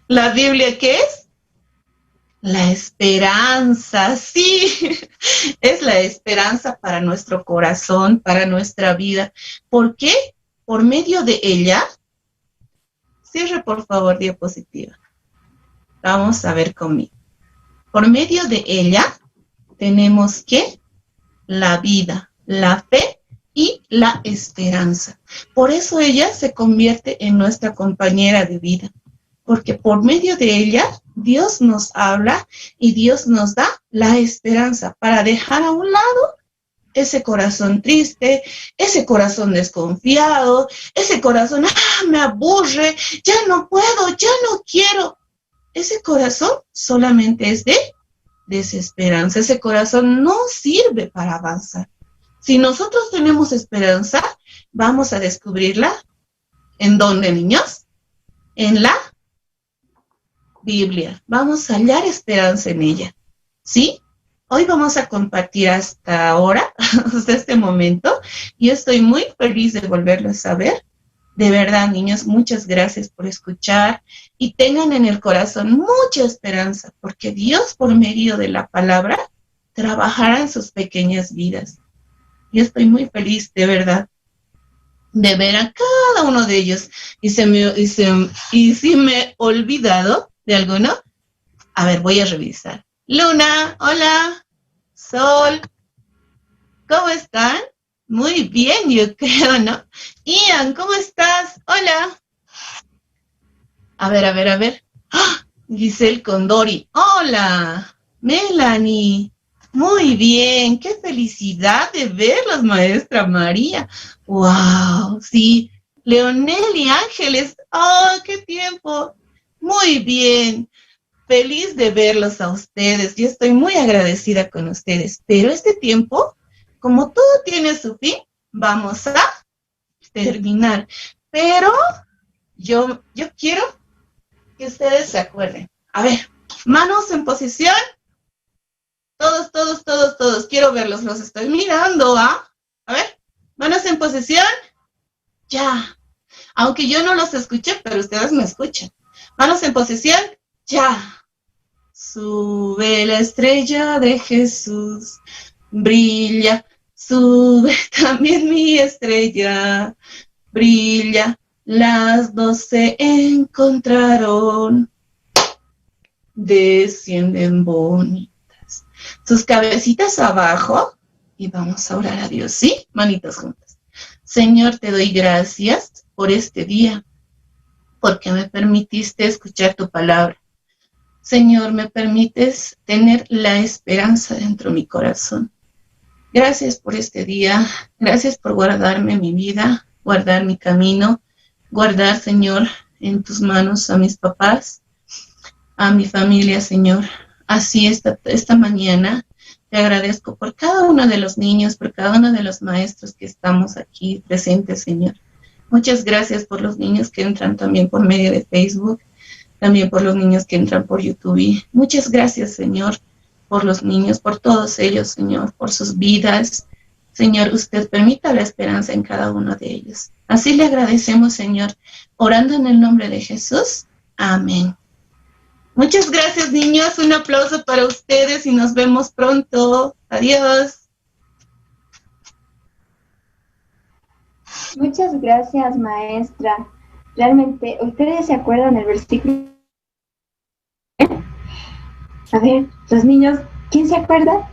¿La Biblia qué es? La esperanza, sí, es la esperanza para nuestro corazón, para nuestra vida. ¿Por qué? Por medio de ella. Cierre, por favor, diapositiva. Vamos a ver conmigo. Por medio de ella tenemos que la vida, la fe y la esperanza. Por eso ella se convierte en nuestra compañera de vida. Porque por medio de ella Dios nos habla y Dios nos da la esperanza para dejar a un lado ese corazón triste, ese corazón desconfiado, ese corazón, me aburre, ya no puedo, ya no quiero. Ese corazón solamente es de desesperanza, ese corazón no sirve para avanzar. Si nosotros tenemos esperanza, vamos a descubrirla. ¿En dónde, niños? En la Biblia. Vamos a hallar esperanza en ella. ¿Sí? Hoy vamos a compartir hasta ahora, hasta este momento, y estoy muy feliz de volverlos a ver. De verdad, niños, muchas gracias por escuchar y tengan en el corazón mucha esperanza, porque Dios, por medio de la palabra, trabajará en sus pequeñas vidas. Yo estoy muy feliz, de verdad, de ver a cada uno de ellos. Y si me he olvidado de alguno, a ver, voy a revisar. Luna, hola. Sol, ¿cómo están? Muy bien, yo creo, ¿no? Ian, ¿cómo estás? Hola. A ver. ¡Ah! Giselle Condori, hola. Melanie, muy bien, qué felicidad de verlos, maestra María. Wow, sí. Leonel y Ángeles, qué tiempo. Muy bien. Feliz de verlos a ustedes. Yo estoy muy agradecida con ustedes. Pero este tiempo, como todo tiene su fin, vamos a terminar. Pero yo quiero que ustedes se acuerden. A ver, manos en posición. Todos. Quiero verlos, los estoy mirando, ¿ah? A ver, manos en posición. Ya. Aunque yo no los escuché, pero ustedes me escuchan. Manos en posición. Ya. Sube la estrella de Jesús, brilla, sube también mi estrella, brilla, las dos se encontraron, descienden bonitas, sus cabecitas abajo, y vamos a orar a Dios, ¿sí? Manitas juntas. Señor, te doy gracias por este día, porque me permitiste escuchar tu palabra. Señor, me permites tener la esperanza dentro de mi corazón. Gracias por este día. Gracias por guardarme mi vida, guardar mi camino, guardar, Señor, en tus manos a mis papás, a mi familia, Señor. Así esta mañana te agradezco por cada uno de los niños, por cada uno de los maestros que estamos aquí presentes, Señor. Muchas gracias por los niños que entran también por medio de Facebook. también por los niños que entran por YouTube. Y muchas gracias, Señor, por los niños, por todos ellos, Señor, por sus vidas. Señor, usted permita la esperanza en cada uno de ellos. Así le agradecemos, Señor, orando en el nombre de Jesús. Amén. Muchas gracias, niños. Un aplauso para ustedes y nos vemos pronto. Adiós. Muchas gracias, maestra. Realmente, ¿ustedes se acuerdan del versículo? A ver, los niños, ¿quién se acuerda?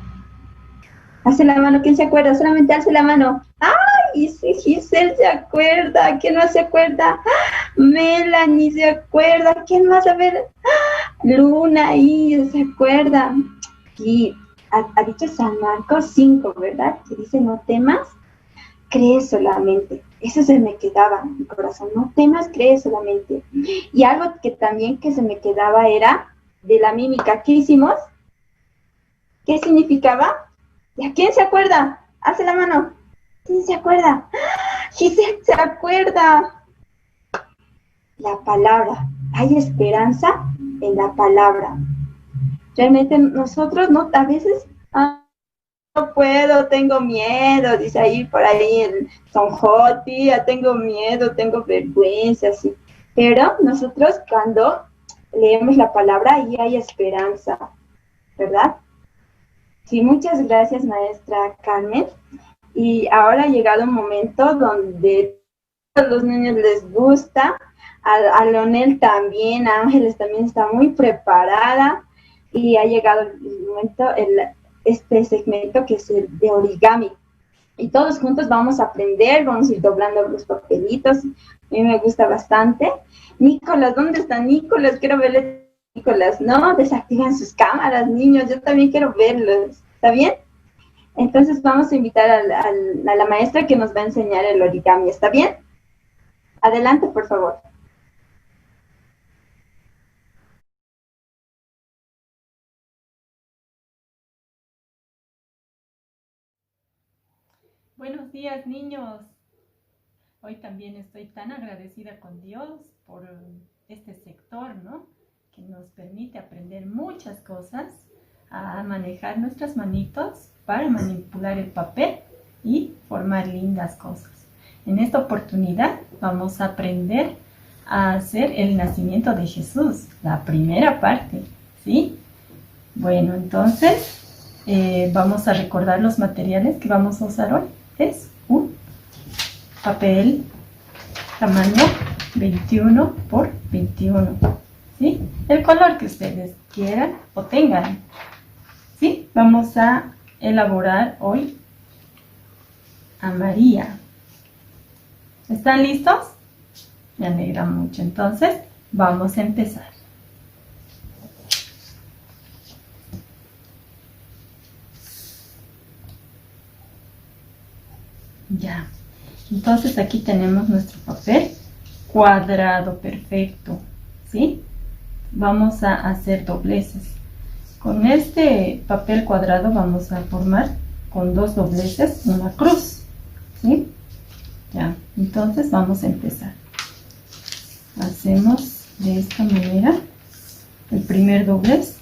Hace la mano, ¿quién se acuerda? Solamente hace la mano. ¡Ay! Sí, Giselle se acuerda. ¿Quién más se acuerda? Melanie se acuerda. ¿Quién más? A ver. Luna ahí se acuerda. Y ha dicho San Marcos 5, ¿verdad? Que dice, no temas, cree solamente. Eso se me quedaba en mi corazón. No temas, cree solamente. Y algo que también que se me quedaba era de la mímica. ¿Qué hicimos? ¿Qué significaba? ¿Y a quién se acuerda? Hace la mano. ¿Quién se acuerda? Giselle se acuerda. La palabra. Hay esperanza en la palabra. Realmente nosotros, ¿no? A veces, no puedo, tengo miedo, dice ahí por ahí el Sonjoti, tengo miedo, tengo vergüenza, sí. Pero nosotros cuando leemos la palabra, ahí hay esperanza, ¿verdad? Sí, muchas gracias, maestra Carmen. Y ahora ha llegado un momento donde a los niños les gusta, a Leonel también, a Ángeles también está muy preparada, y ha llegado el momento, este segmento que es el de origami. Y todos juntos vamos a aprender, vamos a ir doblando los papelitos. A mí me gusta bastante. Nicolás, ¿dónde está Nicolás? Quiero verle. Nicolás, no, desactivan sus cámaras, niños, yo también quiero verlos, ¿está bien? Entonces vamos a invitar a la maestra que nos va a enseñar el origami, ¿está bien? Adelante, por favor. Buenos días, niños. Hoy también estoy tan agradecida con Dios por este sector, ¿no? Que nos permite aprender muchas cosas, a manejar nuestras manitos para manipular el papel y formar lindas cosas. En esta oportunidad vamos a aprender a hacer el nacimiento de Jesús, la primera parte, ¿sí? Bueno, entonces vamos a recordar los materiales que vamos a usar hoy. Es un papel tamaño 21 por 21, ¿sí? El color que ustedes quieran o tengan, ¿sí? Vamos a elaborar hoy a María. ¿Están listos? Me alegra mucho. Entonces, vamos a empezar. Ya. Entonces, aquí tenemos nuestro papel cuadrado perfecto, ¿sí? Vamos a hacer dobleces. Con este papel cuadrado vamos a formar con 2 dobleces una cruz, ¿sí? Ya, entonces vamos a empezar. Hacemos de esta manera el primer doblez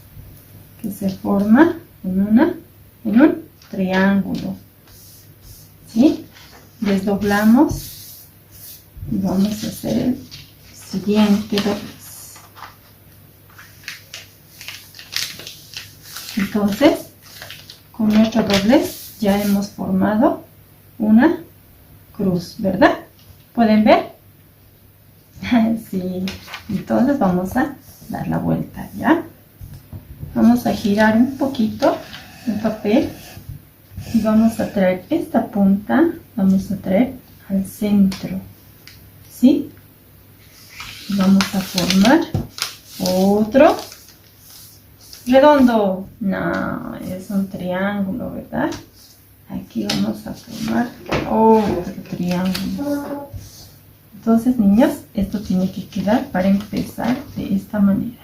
que se forma en un triángulo, ¿sí? Desdoblamos y vamos a hacer el siguiente doblez. Entonces, con nuestro doblez ya hemos formado una cruz, ¿verdad? ¿Pueden ver? Sí. Entonces vamos a dar la vuelta, ¿ya? Vamos a girar un poquito el papel y vamos a traer esta punta, vamos a traer al centro, ¿sí? Vamos a formar otro redondo. No, es un triángulo, ¿verdad? Aquí vamos a formar otro triángulo. Entonces, niños, esto tiene que quedar para empezar de esta manera,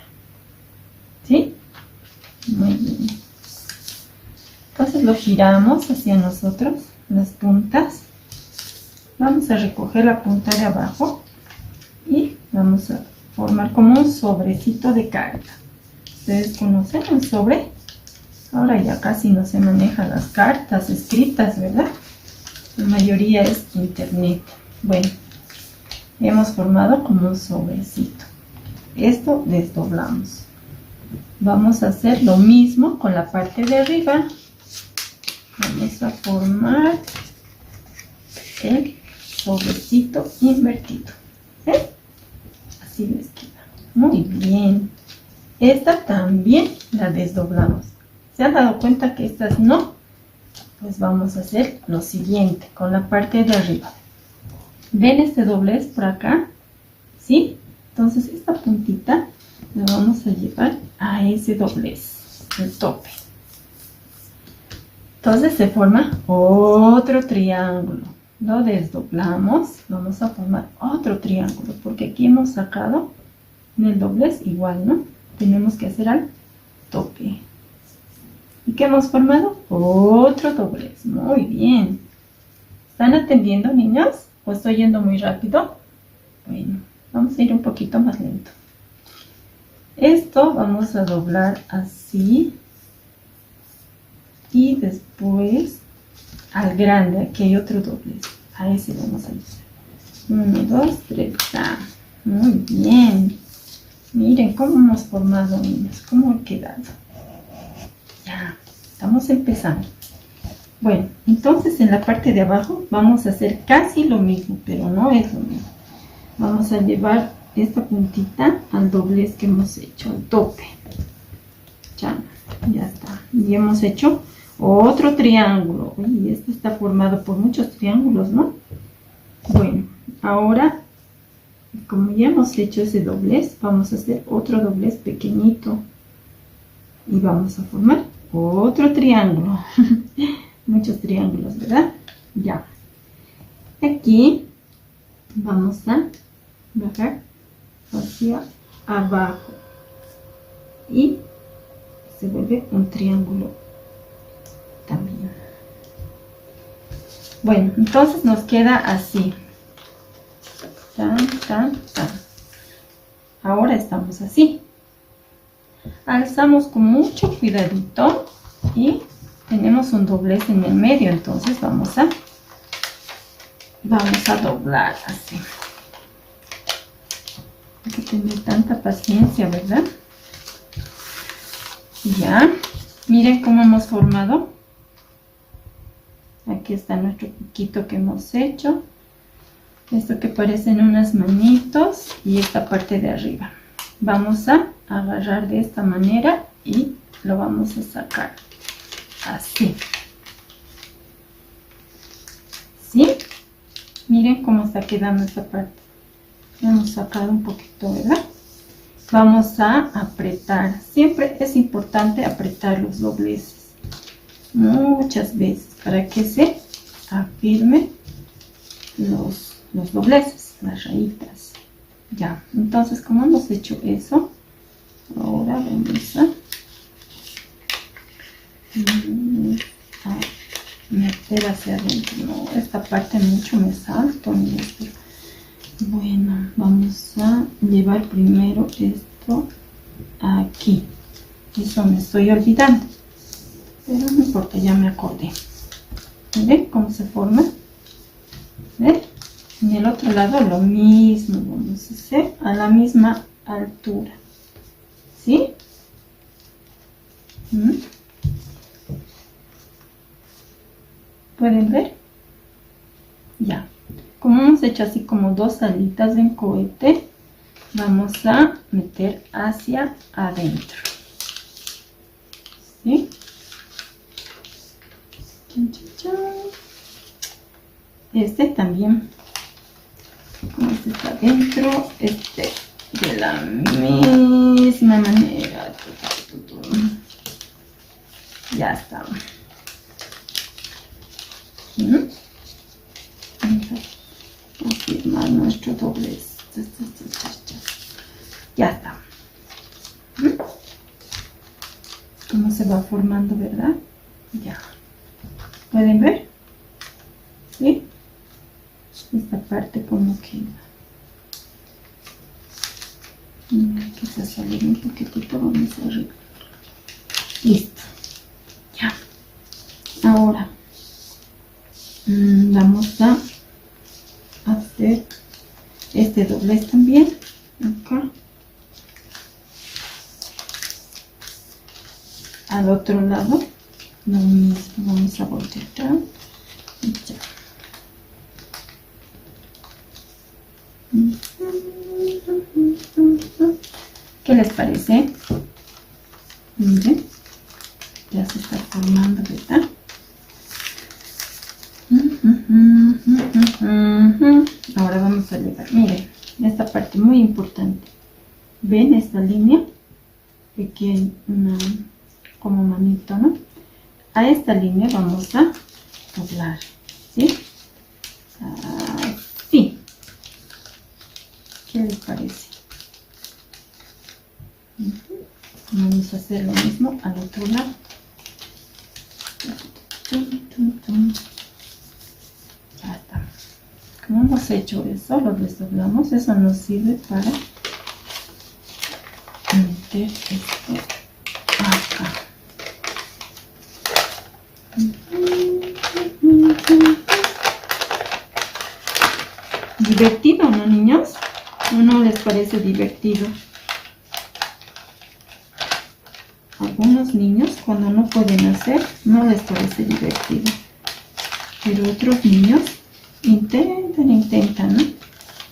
¿sí? Muy bien. Entonces lo giramos hacia nosotros, las puntas. Vamos a recoger la punta de abajo y vamos a formar como un sobrecito de carta. ¿Ustedes conocen un sobre? Ahora ya casi no se manejan las cartas escritas, ¿verdad? La mayoría es internet. Bueno, hemos formado como un sobrecito. Esto desdoblamos. Vamos a hacer lo mismo con la parte de arriba. Vamos a formar el sobrecito invertido. ¿Sí? Así les queda. Muy bien. Esta también la desdoblamos. ¿Se han dado cuenta que estas no? Pues vamos a hacer lo siguiente con la parte de arriba. ¿Ven este doblez por acá? ¿Sí? Entonces esta puntita la vamos a llevar a ese doblez, el tope. Entonces se forma otro triángulo. Lo desdoblamos. Vamos a formar otro triángulo porque aquí hemos sacado en el doblez igual, ¿no? Tenemos que hacer al tope. ¿Y qué hemos formado? Otro doblez. Muy bien. ¿Están atendiendo, niños? ¿O estoy yendo muy rápido? Bueno, vamos a ir un poquito más lento. Esto vamos a doblar así. Y después al grande. Aquí hay otro doblez. A ese vamos a ir. 1, 2, 3. Muy bien. Miren cómo hemos formado, niños. Cómo ha quedado. Ya, estamos empezando. Bueno, entonces en la parte de abajo vamos a hacer casi lo mismo, pero no es lo mismo. Vamos a llevar esta puntita al doblez que hemos hecho, al tope. Ya está. Y hemos hecho otro triángulo. Uy, este está formado por muchos triángulos, ¿no? Bueno, ahora, como ya hemos hecho ese doblez, vamos a hacer otro doblez pequeñito. Y vamos a formar otro triángulo. Muchos triángulos, ¿verdad? Ya. Aquí vamos a bajar hacia abajo. Y se vuelve un triángulo también. Bueno, entonces nos queda así. Tan, tan, tan. Ahora estamos así. Alzamos con mucho cuidadito y tenemos un doblez en el medio, entonces vamos a doblar así. Hay que tener tanta paciencia, ¿verdad? Ya, miren cómo hemos formado. Aquí está nuestro piquito que hemos hecho. Esto que parecen unas manitos y esta parte de arriba. Vamos a agarrar de esta manera y lo vamos a sacar así. ¿Sí? Miren cómo está quedando esta parte. Hemos sacado un poquito, ¿verdad? Vamos a apretar. Siempre es importante apretar los dobleces. Muchas veces para que se afirmen los dobleces, las rayitas. Ya, entonces como hemos hecho eso, ahora vamos a meter hacia adentro. No, esta parte mucho me salto. Bueno, vamos a llevar primero esto aquí. Eso me estoy olvidando, pero no importa, ya me acordé. ¿Ven cómo se forma? ¿Ven? En el otro lado lo mismo, vamos a hacer a la misma altura. ¿Sí? ¿Pueden ver? Ya. Como hemos hecho así como dos alitas de un cohete, vamos a meter hacia adentro. ¿Sí? Este también. Como este está adentro, este de la misma manera. Ya está. Confirmar nuestro doblez. Ya está. Cómo se va formando, ¿verdad? Ya. ¿Pueden ver? ¿Sí? Esta parte como queda. salir un poquitito, vamos a arreglar. Listo. Ya. Ahora vamos a hacer este doblez también. Acá. Al otro lado, lo mismo, vamos a voltear y ya. ¿Qué les parece? Miren, ya se está formando, ¿verdad? Ahora vamos a llegar, miren, esta parte muy importante. ¿Ven esta línea? Que aquí hay una como manito, ¿no? A esta línea vamos a doblar, ¿sí? Así. ¿Qué les parece? Vamos a hacer lo mismo al otro lado. Ya está. Como hemos hecho eso, lo desdoblamos. Eso nos sirve para meter esto acá. Divertido, ¿no, niños? ¿O no les parece divertido? Algunos niños, cuando no pueden hacer, no les parece divertido. Pero otros niños intentan, ¿no?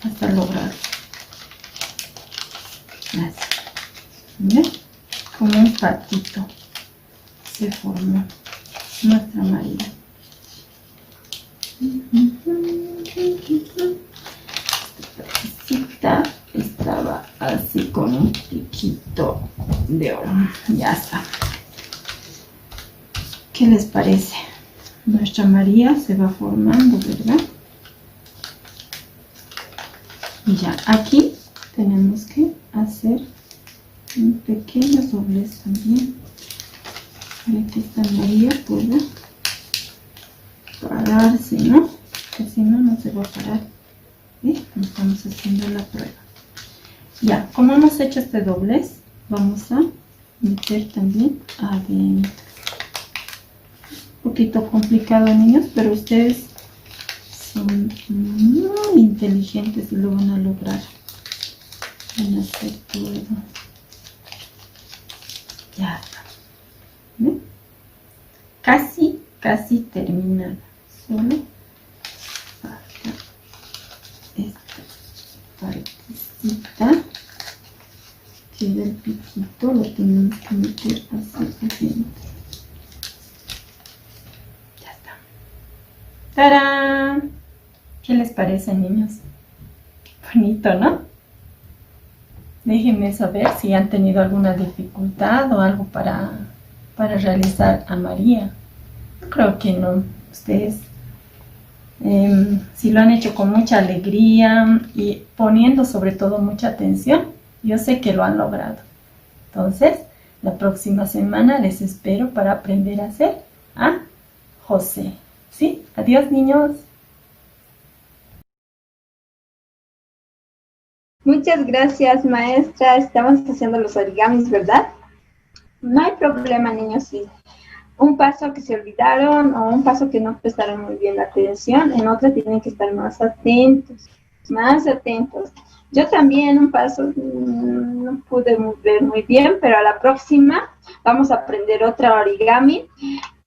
Hasta lograrlo. Así. ¿Ven? Como un patito se formó nuestra María. Esta estaba así con un piquito de oro. Ya está. ¿Qué les parece? Nuestra María se va formando, ¿verdad? Y ya aquí tenemos que hacer un pequeño doblez también para que esta María pueda pararse, ¿no? Que si no, no se va a parar. ¿Sí? Estamos haciendo la prueba. Ya, como hemos hecho este doblez, vamos a meter también adentro. Un poquito complicado, niños, pero ustedes son muy inteligentes y lo van a lograr. Van a hacer todo. Ya está. ¿Ven? Casi terminada. Solo falta esta partecita que del piquito lo tenemos que meter hacia adentro. Ya está. ¡Tarán! ¿Qué les parece, niños? Bonito, ¿no? Déjenme saber si han tenido alguna dificultad o algo para realizar a María. Creo que no. Ustedes, si lo han hecho con mucha alegría y poniendo sobre todo mucha atención, yo sé que lo han logrado. Entonces, la próxima semana les espero para aprender a hacer a José. ¿Sí? Adiós, niños. Muchas gracias, maestra. Estamos haciendo los origamis, ¿verdad? No hay problema, niños, sí. Un paso que se olvidaron o un paso que no prestaron muy bien la atención, en otro tienen que estar más atentos, más atentos. Yo también un paso no pude ver muy bien, pero a la próxima vamos a aprender otra origami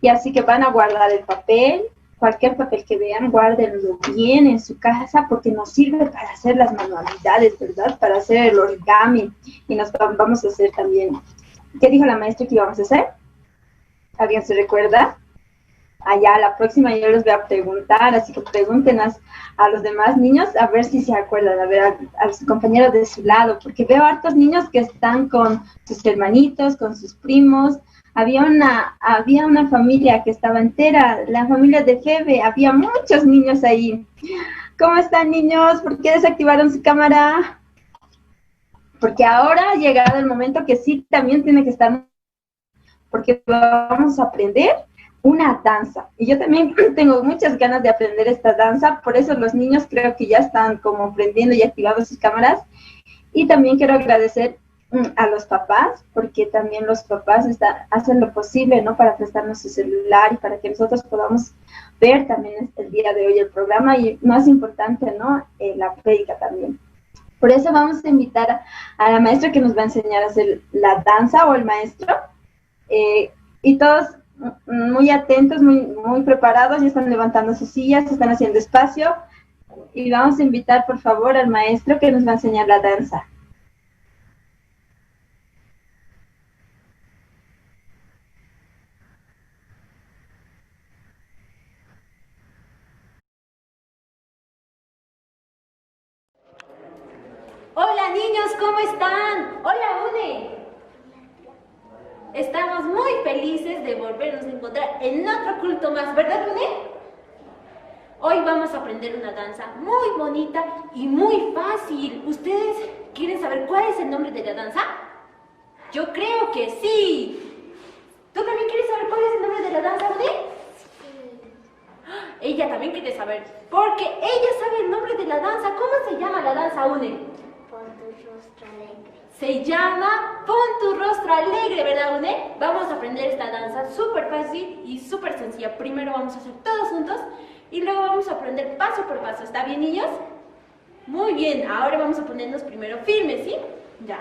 y así que van a guardar el papel, cualquier papel que vean, guárdenlo bien en su casa porque nos sirve para hacer las manualidades, ¿verdad? Para hacer el origami y nos vamos a hacer también. ¿Qué dijo la maestra que íbamos a hacer? ¿Alguien se recuerda? Allá, la próxima yo les voy a preguntar, así que pregunten a los demás niños a ver si se acuerdan, a ver a los compañeros de su lado, porque veo hartos niños que están con sus hermanitos, con sus primos. Había una familia que estaba entera, la familia de Febe, había muchos niños ahí. ¿Cómo están, niños? ¿Por qué desactivaron su cámara? Porque ahora ha llegado el momento que sí también tiene que estar, porque vamos a aprender una danza. Y yo también tengo muchas ganas de aprender esta danza, por eso los niños creo que ya están como aprendiendo y activando sus cámaras. Y también quiero agradecer a los papás, porque también los papás hacen lo posible, ¿no? Para prestarnos su celular y para que nosotros podamos ver también el día de hoy el programa y más importante, ¿no? La prédica también. Por eso vamos a invitar a la maestra que nos va a enseñar a hacer la danza o el maestro. Y todos muy atentos, muy preparados, ya están levantando sus sillas, están haciendo espacio. Y vamos a invitar, por favor, al maestro que nos va a enseñar la danza. Hola niños, ¿cómo están? Hola Une. Estamos muy felices de volvernos a encontrar en otro culto más, ¿verdad Une? Hoy vamos a aprender una danza muy bonita y muy fácil. ¿Ustedes quieren saber cuál es el nombre de la danza? Yo creo que sí. ¿Tú también quieres saber cuál es el nombre de la danza, Une? Ella también quiere saber, porque ella sabe el nombre de la danza. ¿Cómo se llama la danza, Une? Pon tu rostro alegre. Se llama Pon tu rostro alegre, ¿verdad, Une? Vamos a aprender esta danza súper fácil y súper sencilla. Primero vamos a hacer todos juntos y luego vamos a aprender paso por paso. ¿Está bien, niños? Muy bien, ahora vamos a ponernos primero firmes, ¿sí? Ya.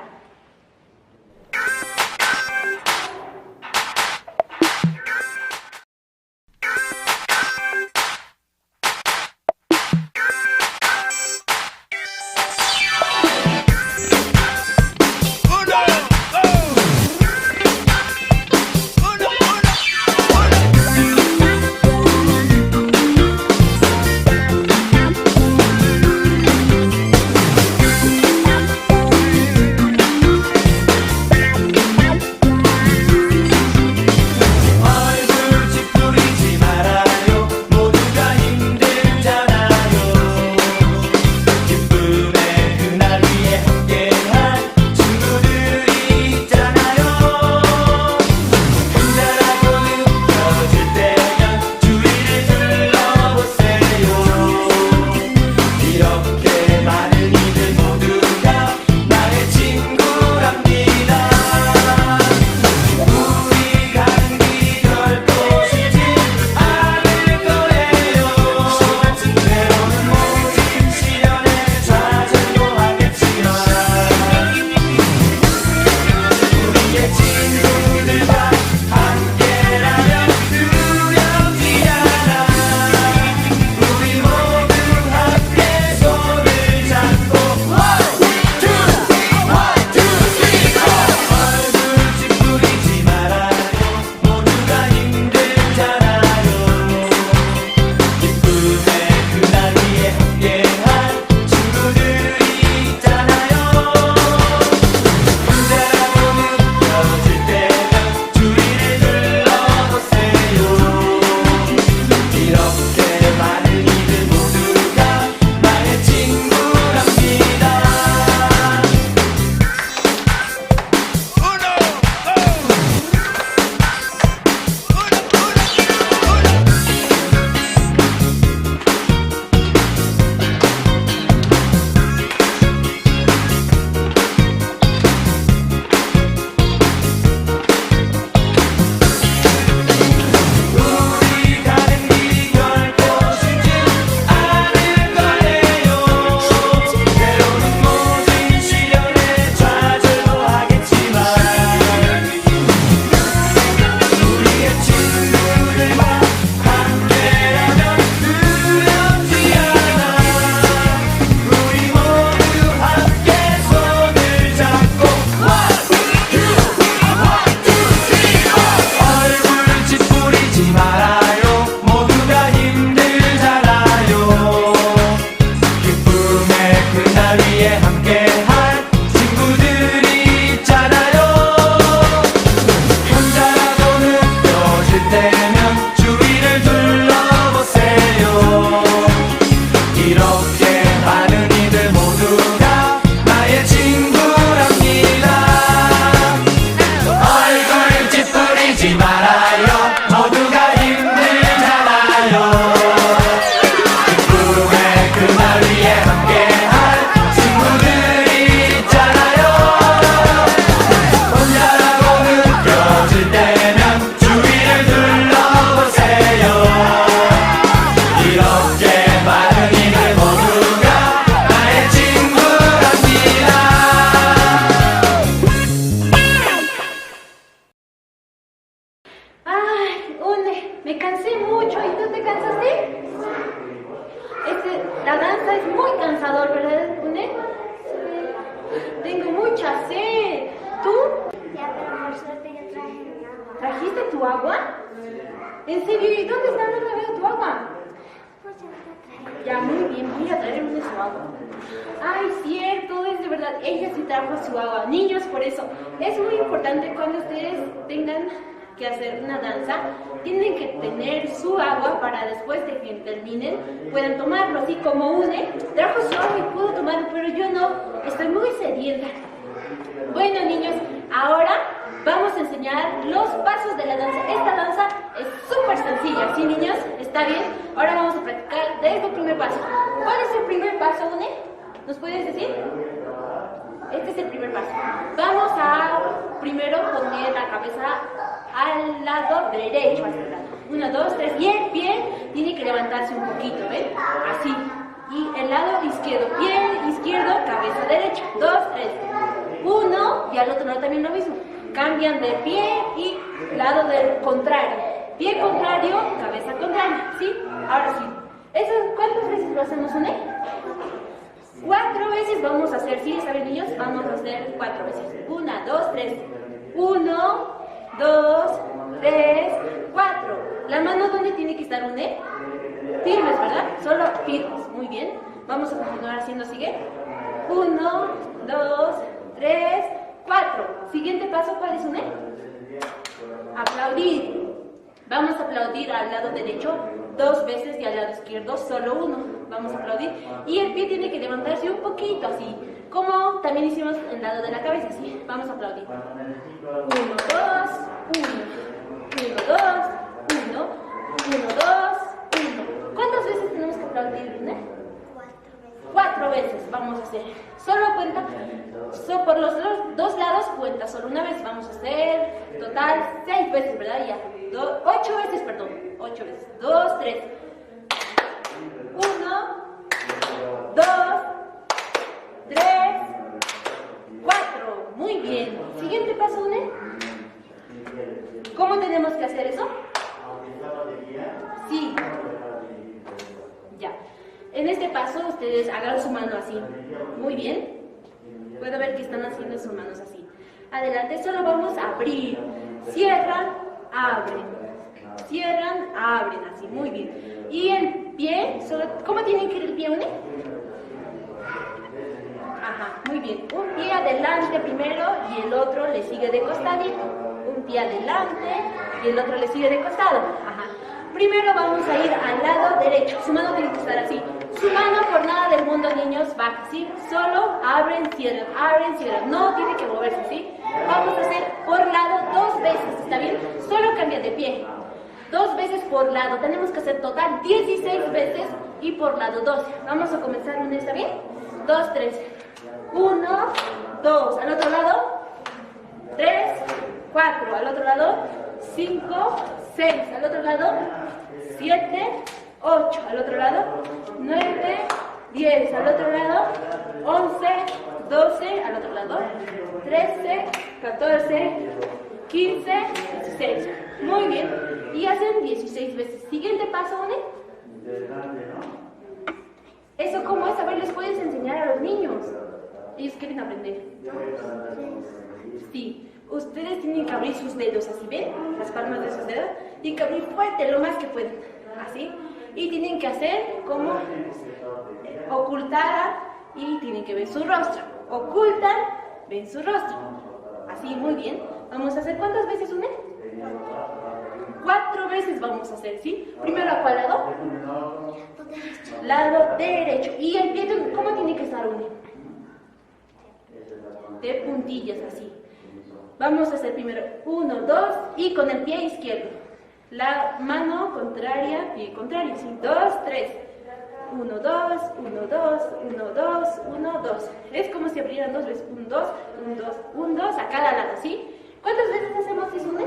danza es muy cansador, ¿verdad, Une? Tengo mucha sed. ¿Tú? Ya, pero por suerte yo traje mi agua. ¿Trajiste tu agua? ¿En serio? ¿Y dónde está? No veo tu agua. Pues ya la traje. Ya, muy bien, voy a traerme su agua. Ay, cierto, es de verdad, ella sí trajo su agua. Niños, por eso, es muy importante cuando ustedes tengan que hacer una danza, tienen que tener su agua para después de que terminen, puedan tomarlo. Así como Une trajo su agua y pudo tomarlo, pero yo no, estoy muy sedienta. Bueno, niños, ahora vamos a enseñar los pasos de la danza. Esta danza es súper sencilla, ¿sí, niños? ¿Está bien? Ahora vamos a practicar desde el primer paso. ¿Cuál es el primer paso, Une? ¿Nos puedes decir? Este es el primer paso. Vamos a primero poner la cabeza al lado derecho. 1, 2, 3. Y el pie tiene que levantarse un poquito, ¿ven? Así. Y el lado izquierdo. Pie izquierdo, cabeza derecha. 2, 3. 1. Y al otro lado también lo mismo. Cambian de pie y lado del contrario. Pie contrario, cabeza contraria. ¿Sí? Ahora sí. ¿Cuántas veces lo hacemos, Une? 4 veces vamos a hacer, ¿sí? ¿Saben, niños? Vamos a hacer 4 veces. 1, 2, 3. 1, 2, 3, 4. ¿La mano dónde tiene que estar, Une? Firmes, ¿verdad? Solo firmes. Muy bien. Vamos a continuar haciendo, ¿sigue? 1, 2, 3, 4. Siguiente paso, ¿cuál es, Une? Aplaudir. Vamos a aplaudir al lado derecho 2 veces y al lado izquierdo solo 1. Vamos a aplaudir. Y el pie tiene que levantarse un poquito así, como también hicimos el lado de la cabeza, así. Vamos a aplaudir. 1, 2, 1. 1, 2, 1. 1, 2, 1. ¿Cuántas veces tenemos que aplaudir, Une? 4 veces vamos a hacer. Solo cuenta, por los 2 lados cuenta solo una vez. Vamos a hacer total 6 veces, ¿verdad? Ya. 8 veces, perdón. 8 veces. 2, 3. 1, 2, 3, 4. Muy bien. Siguiente paso, Une. ¿Cómo tenemos que hacer eso? Sí. Ya. En este paso ustedes hagan su mano así. Muy bien. Puedo ver que están haciendo sus manos así. Adelante, solo vamos a abrir. Cierran, abren. Cierran, abren, así. Muy bien. Y el pie, ¿cómo tiene que ir el pie, Une? Ajá, muy bien. Un pie adelante primero y el otro le sigue de costadito. Un pie adelante y el otro le sigue de costado. Ajá. Primero vamos a ir al lado derecho. Su mano tiene que estar así. Su mano por nada del mundo, niños, baja, ¿sí? Solo abren, cierran, no tiene que moverse, ¿sí? Vamos a hacer por lado 2 veces, ¿está bien? Solo cambia de pie. 2 veces por lado, tenemos que hacer total 16 veces y por lado 12. Vamos a comenzar, ¿una está bien? 2, 3. 1, 2, al otro lado. 3, 4, al otro lado. 5, 6, al otro lado. 7, 8, al otro lado. 9, 10, al otro lado. 11, 12, al otro lado. 13, 14, 15, 16. Muy bien. Y hacen 16 veces. Siguiente paso, Une. ¿Eso cómo es? A ver, les puedes enseñar a los niños. Ellos quieren aprender. Sí. Ustedes tienen que abrir sus dedos, así, ¿ven? Las palmas de sus dedos. Tienen que abrir fuerte, lo más que pueden. Así. Y tienen que hacer como ocultar y tienen que ver su rostro. Ocultan, ven su rostro. Así, muy bien. Vamos a hacer, ¿cuántas veces, Une? 4 veces vamos a hacer, ¿sí? Primero, ¿a cuál lado? Lado derecho. ¿Y el pie, cómo tiene que estar, Une? De puntillas, así. Vamos a hacer primero 1, 2 y con el pie izquierdo. La mano contraria, pie contrario, ¿sí? 2, 3. 1, 2, 1, 2, 1, 2, 1, 2. Es como si abrieran 2 veces. 1, 2, 1, 2, 1, 2 a cada lado, ¿sí? ¿Cuántas veces hacemos eso, Une?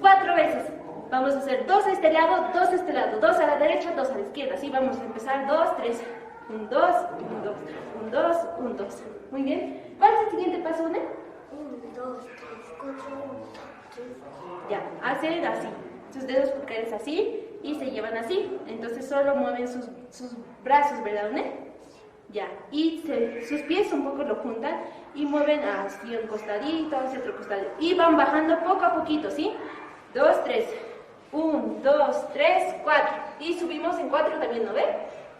4 veces. Vamos a hacer 2 a este lado, 2 a este lado, 2 a la derecha, 2 a la izquierda. ¿Sí? Vamos a empezar 2, 3. 1, 2, 1, 2, 1, 2, 1, 2. Muy bien. ¿Cuál es el siguiente paso, Une? 1, 2, 3, 4, 1, 2, 3. Ya, hacer así. Sus dedos pulgares así y se llevan así. Entonces solo mueven sus brazos, ¿verdad, ¿ne? Ya, y sus pies un poco lo juntan y mueven hacia un costadito, hacia otro costadito. Y van bajando poco a poquito, ¿sí? 2, 3. 1, 2, 3, 4. Y subimos en 4 también, ¿no ve?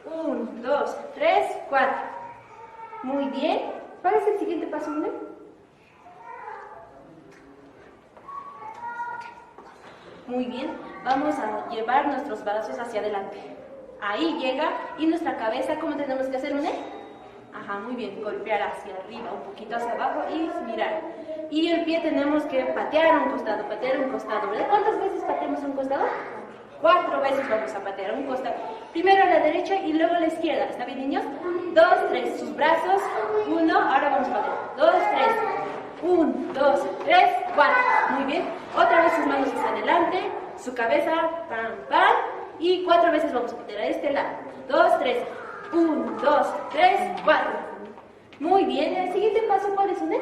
1, 2, 3, 4. Muy bien. ¿Cuál es el siguiente paso, ¿no? Muy bien. Vamos a llevar nuestros brazos hacia adelante. Ahí llega, y nuestra cabeza, ¿cómo tenemos que hacer, ¿no? Ajá, muy bien, golpear hacia arriba, un poquito hacia abajo y mirar. Y el pie tenemos que patear a un costado, ¿verdad? ¿Cuántas veces pateamos a un costado? 4 veces vamos a patear a un costado. Primero a la derecha y luego a la izquierda, ¿está bien, niños? 2, 3, sus brazos, 1, ahora vamos a patear. 2, 3, 1, 2, 3, 4. Muy bien, otra vez sus manos hacia adelante, su cabeza, pam, pam. Y 4 veces vamos a patear a este lado. 2, 3, 1, 2, 3, 4. Muy bien, el siguiente paso, ¿cuál es, Une?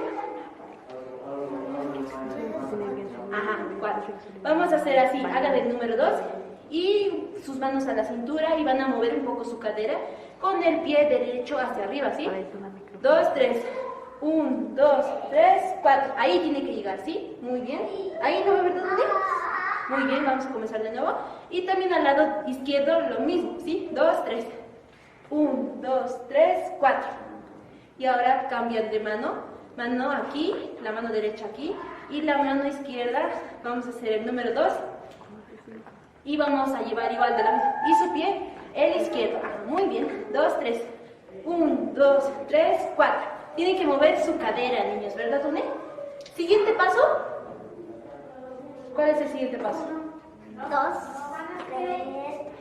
Ajá, 4. Vamos a hacer así, hagan el número 2 y sus manos a la cintura y van a mover un poco su cadera con el pie derecho hacia arriba, ¿sí? 2, 3, 1, 2, 3, 4. Ahí tiene que llegar, ¿sí? Muy bien. Ahí no, ¿verdad? Muy bien, vamos a comenzar de nuevo. Y también al lado izquierdo lo mismo, ¿sí? 2, 3. 1, 2, 3, 4. Y ahora cambian de mano. Mano aquí, la mano derecha aquí. Y la mano izquierda, vamos a hacer el número 2. Y vamos a llevar igual de la misma. Y su pie, el izquierdo. Ah, muy bien. 2, 3. 1, 2, 3, 4. Tienen que mover su cadera, niños, ¿verdad, Tone? Siguiente paso. ¿Cuál es el siguiente paso? 2, 3,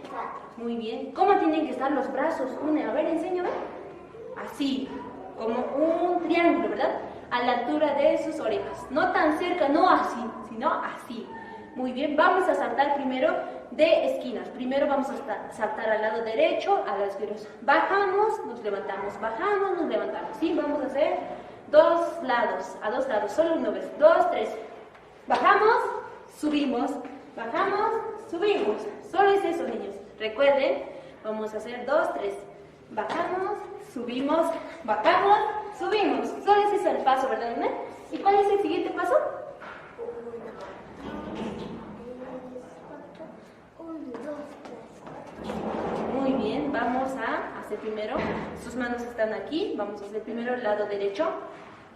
4. Muy bien. ¿Cómo tienen que estar los brazos, Une? A ver, enséñame. Así, como un triángulo, ¿verdad? A la altura de sus orejas. No tan cerca, no así, sino así. Muy bien. Vamos a saltar primero de esquinas. Primero vamos a saltar al lado derecho, al lado izquierdo. Bajamos, nos levantamos, bajamos, nos levantamos. Sí, vamos a hacer a dos lados, solo una vez. 2, 3. Bajamos, subimos, bajamos, subimos. Solo es eso, niños. Recuerden, vamos a hacer 2, 3. Bajamos, subimos, bajamos, subimos. Solo es eso el paso, ¿verdad, Nene? ¿Y cuál es el siguiente paso? 1, 2, 3, 4. Muy bien, vamos a hacer primero. Sus manos están aquí. Vamos a hacer primero el lado derecho.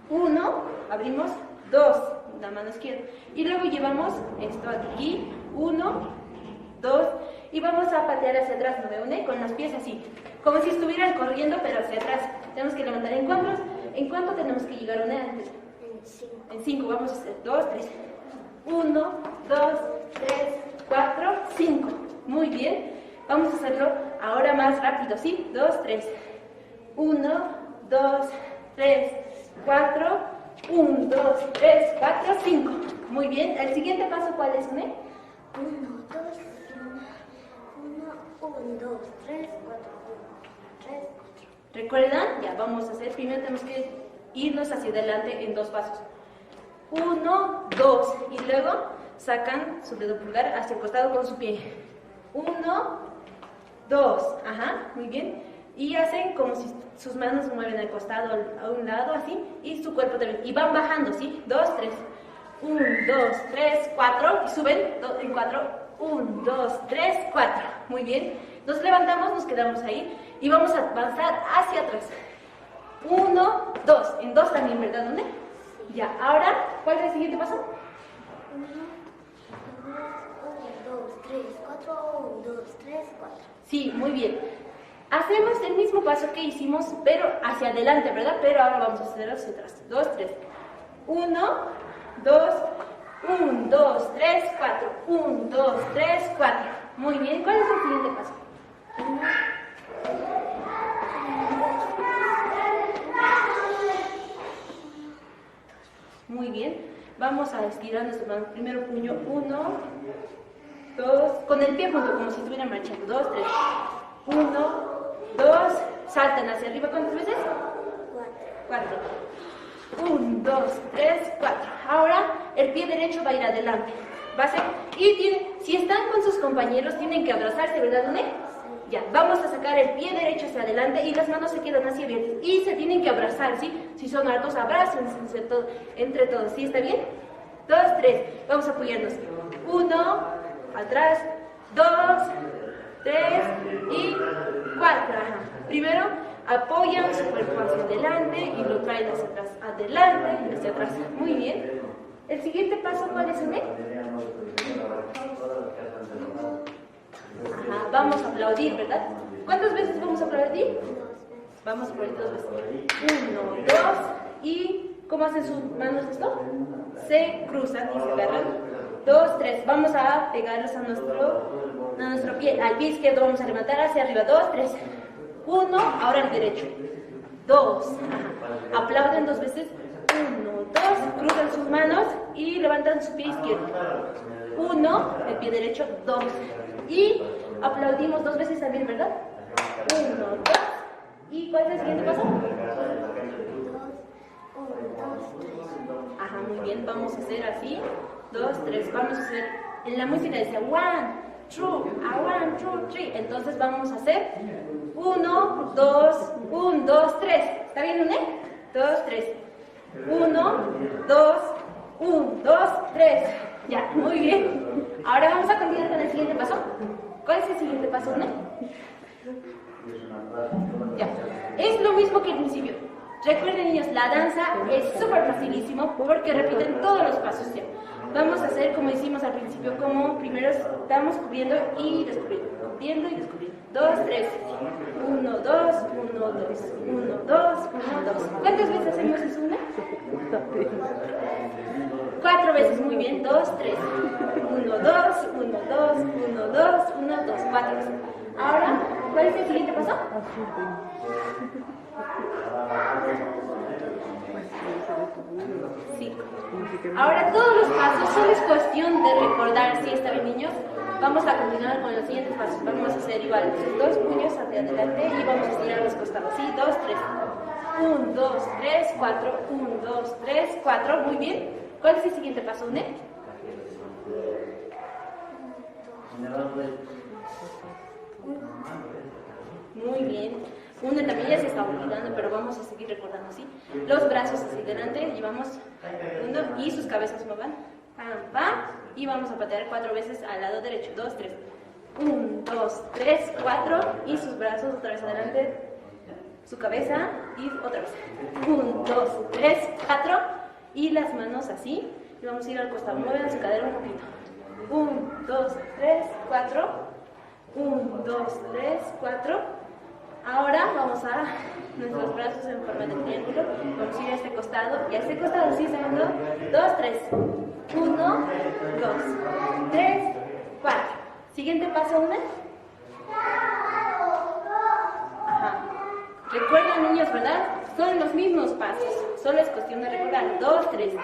1, abrimos. 2, la mano izquierda. Y luego llevamos esto aquí. 1, 2. Y vamos a patear hacia atrás, ¿no ve, Une? Con los pies así. Como si estuvieran corriendo, pero hacia atrás. Tenemos que levantar en cuántos. ¿En cuánto tenemos que llegar, Une? En 5. En 5. Vamos a hacer 2, 3. 1, 2, 3, 4, 5. Muy bien. Vamos a hacerlo ahora más rápido, ¿sí? 2, 3. 1, 2, 3, 4. 1, 2, 3, 4, 5. Muy bien. ¿El siguiente paso cuál es, Une? 1, 2, 3, 4. 3, 4. ¿Recuerdan? Ya, vamos a hacer. Primero tenemos que irnos hacia adelante en 2 pasos. 1, 2. Y luego sacan su dedo pulgar hacia el costado con su pie. 1, 2. Ajá, muy bien. Y hacen como si sus manos se mueven al costado, a un lado, así. Y su cuerpo también. Y van bajando, ¿sí? 2, 3. 1, 2, 3, 4. Y suben en 4. 1, 2, 3, 4. Muy bien. Nos levantamos, nos quedamos ahí. Y vamos a avanzar hacia atrás. 1, 2. En 2 también, ¿verdad? ¿Dónde? Ya. Ahora, ¿cuál es el siguiente paso? 1, 2, 3, 4. 1, 2, 3, 4. Sí, muy bien. Hacemos el mismo paso que hicimos, pero hacia adelante, ¿verdad? Pero ahora vamos a hacer hacia atrás. 2, 3. 1, 2, 1, 2, 3, 4. 1, 2, 3, 4. Muy bien. ¿Cuál es el siguiente paso? 1, 2, Muy bien. Vamos a estirar nuestras manos. Primero puño. 1, 2. Con el pie junto, como si estuvieran marchando. 2, 3. 1, 2. Saltan hacia arriba. ¿Cuántas veces? 4. 1, 2, 3, 4. Ahora el pie derecho va a ir adelante. base. Y si están con sus compañeros, tienen que abrazarse, ¿verdad, Une? Ya, vamos a sacar el pie derecho hacia adelante y las manos se quedan así abiertas. Y se tienen que abrazar, ¿sí? Si son hartos, abrácense entre todos, ¿sí? ¿Está bien? 2, 3, vamos a apoyarnos. 1, atrás, 2, 3 y 4. Ajá. Primero, apoyan su cuerpo hacia adelante y lo traen hacia atrás, adelante y hacia atrás. Muy bien. El siguiente paso, ¿cuál es, Une? Ajá, vamos a aplaudir, ¿verdad? ¿Cuántas veces vamos a aplaudir? Vamos a aplaudir 2 veces. 1, 2 y ¿cómo hacen sus manos esto? Se cruzan y se agarran. 2, 3. Vamos a pegarlos a nuestro pie. Al pie izquierdo vamos a levantar hacia arriba. 2, 3. 1, ahora el derecho. 2. Ajá. Aplauden 2 veces. 1, 2. Cruzan sus manos y levantan su pie izquierdo. 1, el pie derecho. 2. Y aplaudimos 2 veces también, ¿verdad? 1, 2. ¿Y cuál es el siguiente paso? Ajá, muy bien. Vamos a hacer así. 2, 3. Vamos a hacer. En la música dice 1, 2, 1, 2, 3. Entonces vamos a hacer 1, 2, 1, 2, 3. ¿Está bien, Une? 2, 3. 1, 2, 1, 2, 3. Ya, muy bien. Ahora vamos a continuar con el siguiente paso. ¿Cuál es el siguiente paso, Une? Ya. Es lo mismo que al principio. Recuerden, niños, la danza es súper facilísimo porque repiten todos los pasos. Ya. Vamos a hacer como hicimos al principio, como primero estamos cubriendo y descubriendo. Cubriendo y descubriendo. 2, 3. 1, 2, 1, 2. 1, 2, 1, 2. ¿Cuántas veces hacemos eso, Une? 4 veces, muy bien. 2, 3. 1, 2, 1, 2, 1, 2, 1, 2. 4 veces. Ahora, ¿cuál es el siguiente paso? Sí. Ahora todos los pasos solo es cuestión de recordar. ¿Sí está bien, niños? Vamos a continuar con los siguientes pasos. Vamos a hacer igual sus 2 puños hacia adelante y vamos a estirar los costados. ¿Sí? 2, 3. 1, 2, 3, 4. 1, 2, 3, 4. Muy bien. ¿Cuál es el siguiente paso, Une? Muy bien. Une también ya se está olvidando, pero vamos a seguir recordando así. Los brazos hacia adelante, llevamos 1 y sus cabezas no van. Pam, pam. Y vamos a patear 4 veces al lado derecho. 2, 3. 1, 2, 3, 4. Y sus brazos otra vez adelante. Su cabeza y otra vez. 1, 2, 3, 4. Y las manos así. Y vamos a ir al costado. Mueven su cadera un poquito. 1, 2, 3, 4. 1, 2, 3, 4. Ahora vamos a nuestros brazos en forma de triángulo. Vamos a ir a este costado y a este costado, sí, segundo. 2, 3. 1, 2, 3, 4. Siguiente paso, Une. Ajá. Recuerden, niños, ¿verdad? Son los mismos pasos. Solo es cuestión de recordar. 2, 3.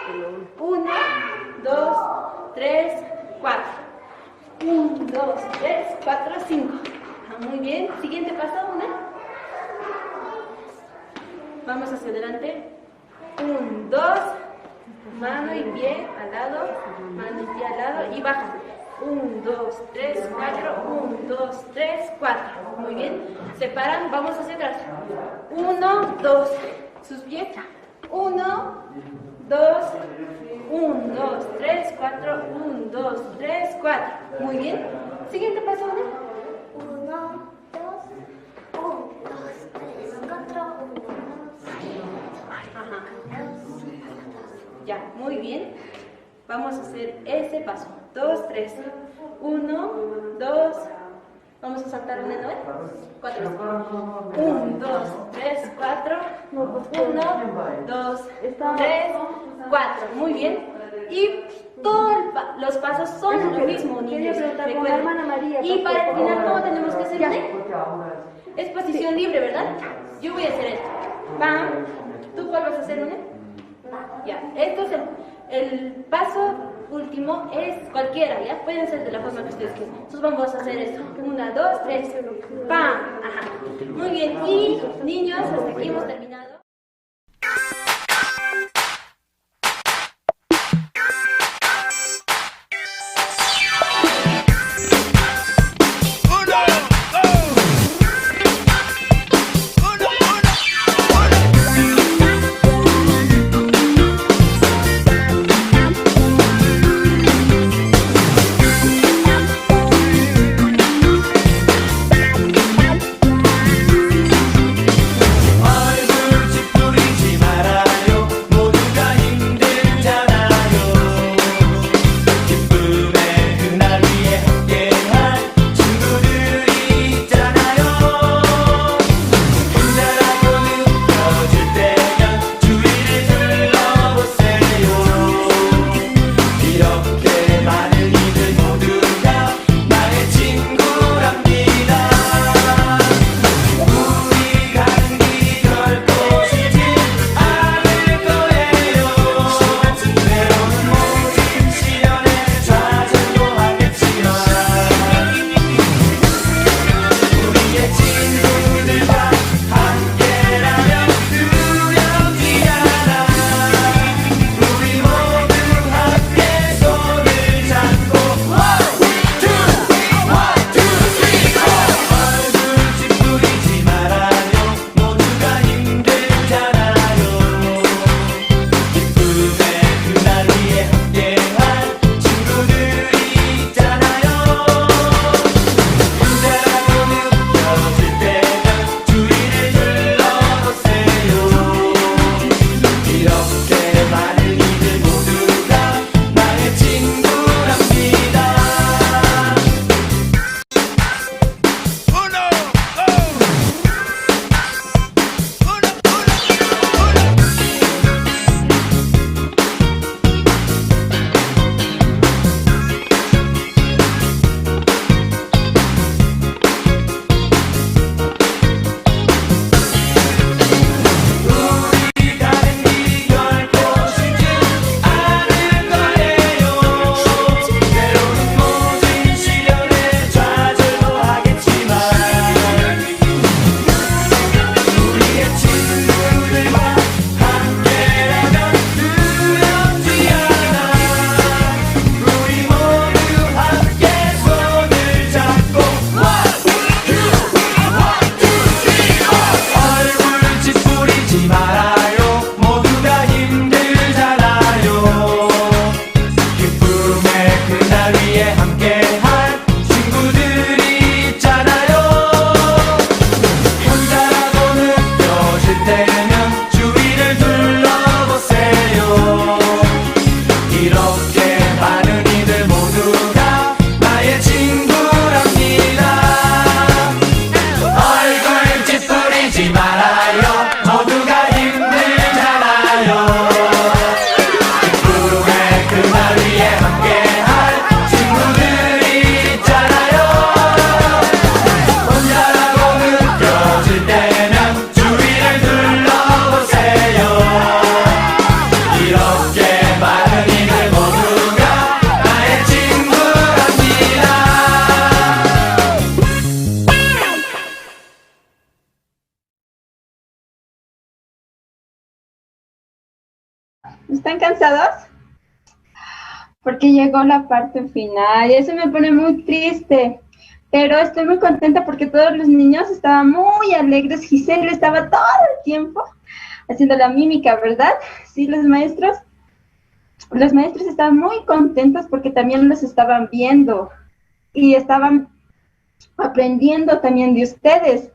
1, 2, 3, 4. 1, 2, 3, 4, 5. Muy bien. Siguiente paso, Une. Vamos hacia adelante. 1, 2. Mano y pie al lado. Mano y pie al lado. Y baja. 1, 2, 3, 4. 1, 2, 3, 4. Muy bien. Separan. Vamos hacia atrás. 1, 2. Sus pies. 1, 2. 1, 2, 3, 4. 1, 2, 3, 4. Muy bien. Siguiente paso, Une. 1, 2, 1, 2, 3, 4, 1, 2, 3, 4. Ajá. Ya, muy bien. Vamos a hacer ese paso. 2, 3. 1, 2. Vamos a saltar una, ¿no? 4 veces. 1, 2, 3, 4. 1, 2, 3, 4. Muy bien. Y todos los pasos son lo mismo, niños. Recuerden. Y para el final, ¿cómo tenemos que hacer? Es posición libre, ¿verdad? Yo voy a hacer esto. Pam. ¿Tú cuál vas a hacer, Une? Ya. Esto es el paso último, es cualquiera, ¿ya? Pueden ser de la forma que ustedes quieran. Entonces vamos a hacer esto. 1, 2, 3. ¡Pam! Ajá. Muy bien. Y niños, hasta aquí hemos terminado. 울지 말아요 모두가 힘들잖아요 기쁨의 그날 위에 함께할 친구들이 있잖아요 혼자라고 느껴질 때면 주위를 둘러보세요 이렇게 많은 이들 모두가 나의 친구랍니다 ¿Están cansados? Porque llegó la parte final y eso me pone muy triste. Pero estoy muy contenta porque todos los niños estaban muy alegres. Giselle estaba todo el tiempo haciendo la mímica, ¿verdad? Sí, los maestros estaban muy contentos porque también los estaban viendo y estaban aprendiendo también de ustedes,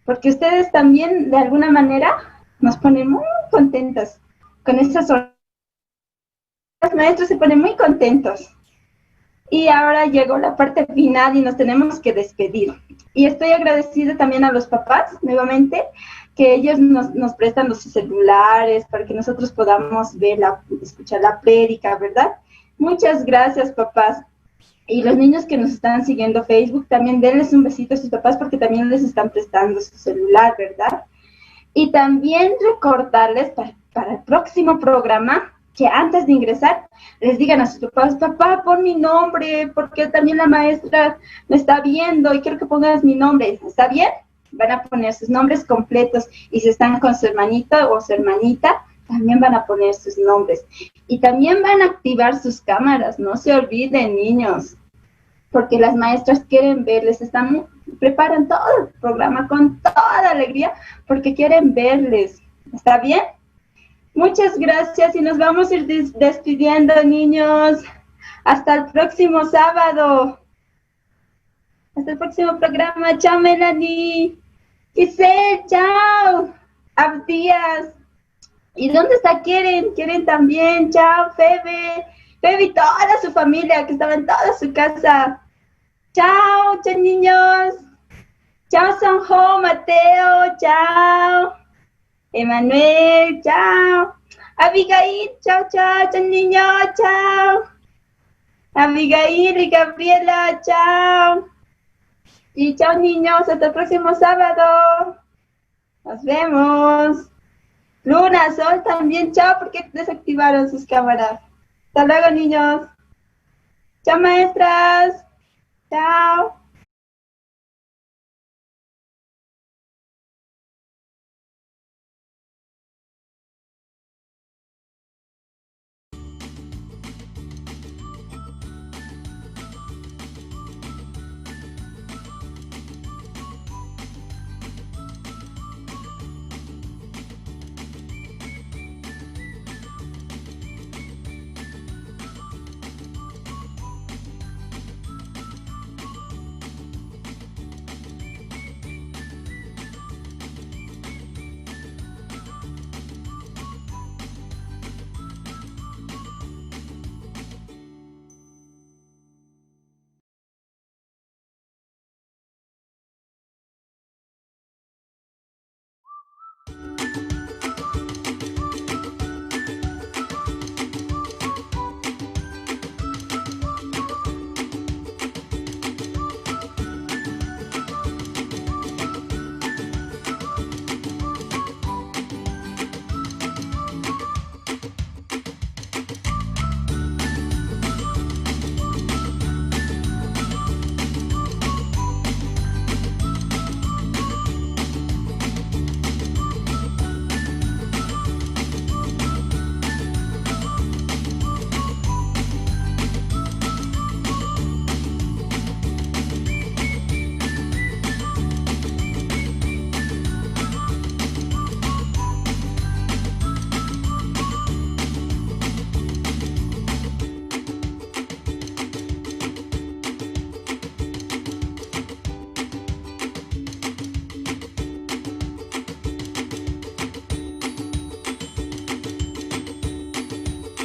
porque ustedes también de alguna manera nos ponen muy contentas con esas horas. Los maestros se ponen muy contentos. Y ahora llegó la parte final y nos tenemos que despedir. Y estoy agradecida también a los papás, nuevamente, que ellos nos prestan los celulares para que nosotros podamos ver, escuchar la prédica, ¿verdad? Muchas gracias, papás. Y los niños que nos están siguiendo Facebook, también denles un besito a sus papás porque también les están prestando su celular, ¿verdad? Y también recordarles para el próximo programa que antes de ingresar les digan a sus papás, papá, pon mi nombre, porque también la maestra me está viendo y quiero que pongas mi nombre. ¿Está bien? Van a poner sus nombres completos y si están con su hermanito o su hermanita, también van a poner sus nombres. Y también van a activar sus cámaras, no se olviden, niños, porque las maestras quieren verles, preparan todo el programa con toda alegría porque quieren verles. ¿Está bien? Muchas gracias y nos vamos a ir despidiendo, niños. Hasta el próximo sábado. Hasta el próximo programa. Chao, Melanie. Giselle, chao. Abdías. ¿Y dónde está Keren? Keren también. Chao, Febe. Febe y toda su familia que estaba en toda su casa. Chao, chao, niños. Chao, Sonjo, Mateo. Chao. Emanuel, chao. Abigail, chao, chao, chao, niño, chao. Abigail y Gabriela, chao. Y chao, niños, hasta el próximo sábado. Nos vemos. Luna, Sol también, chao, porque desactivaron sus cámaras. Hasta luego, niños. Chao, maestras. Chao.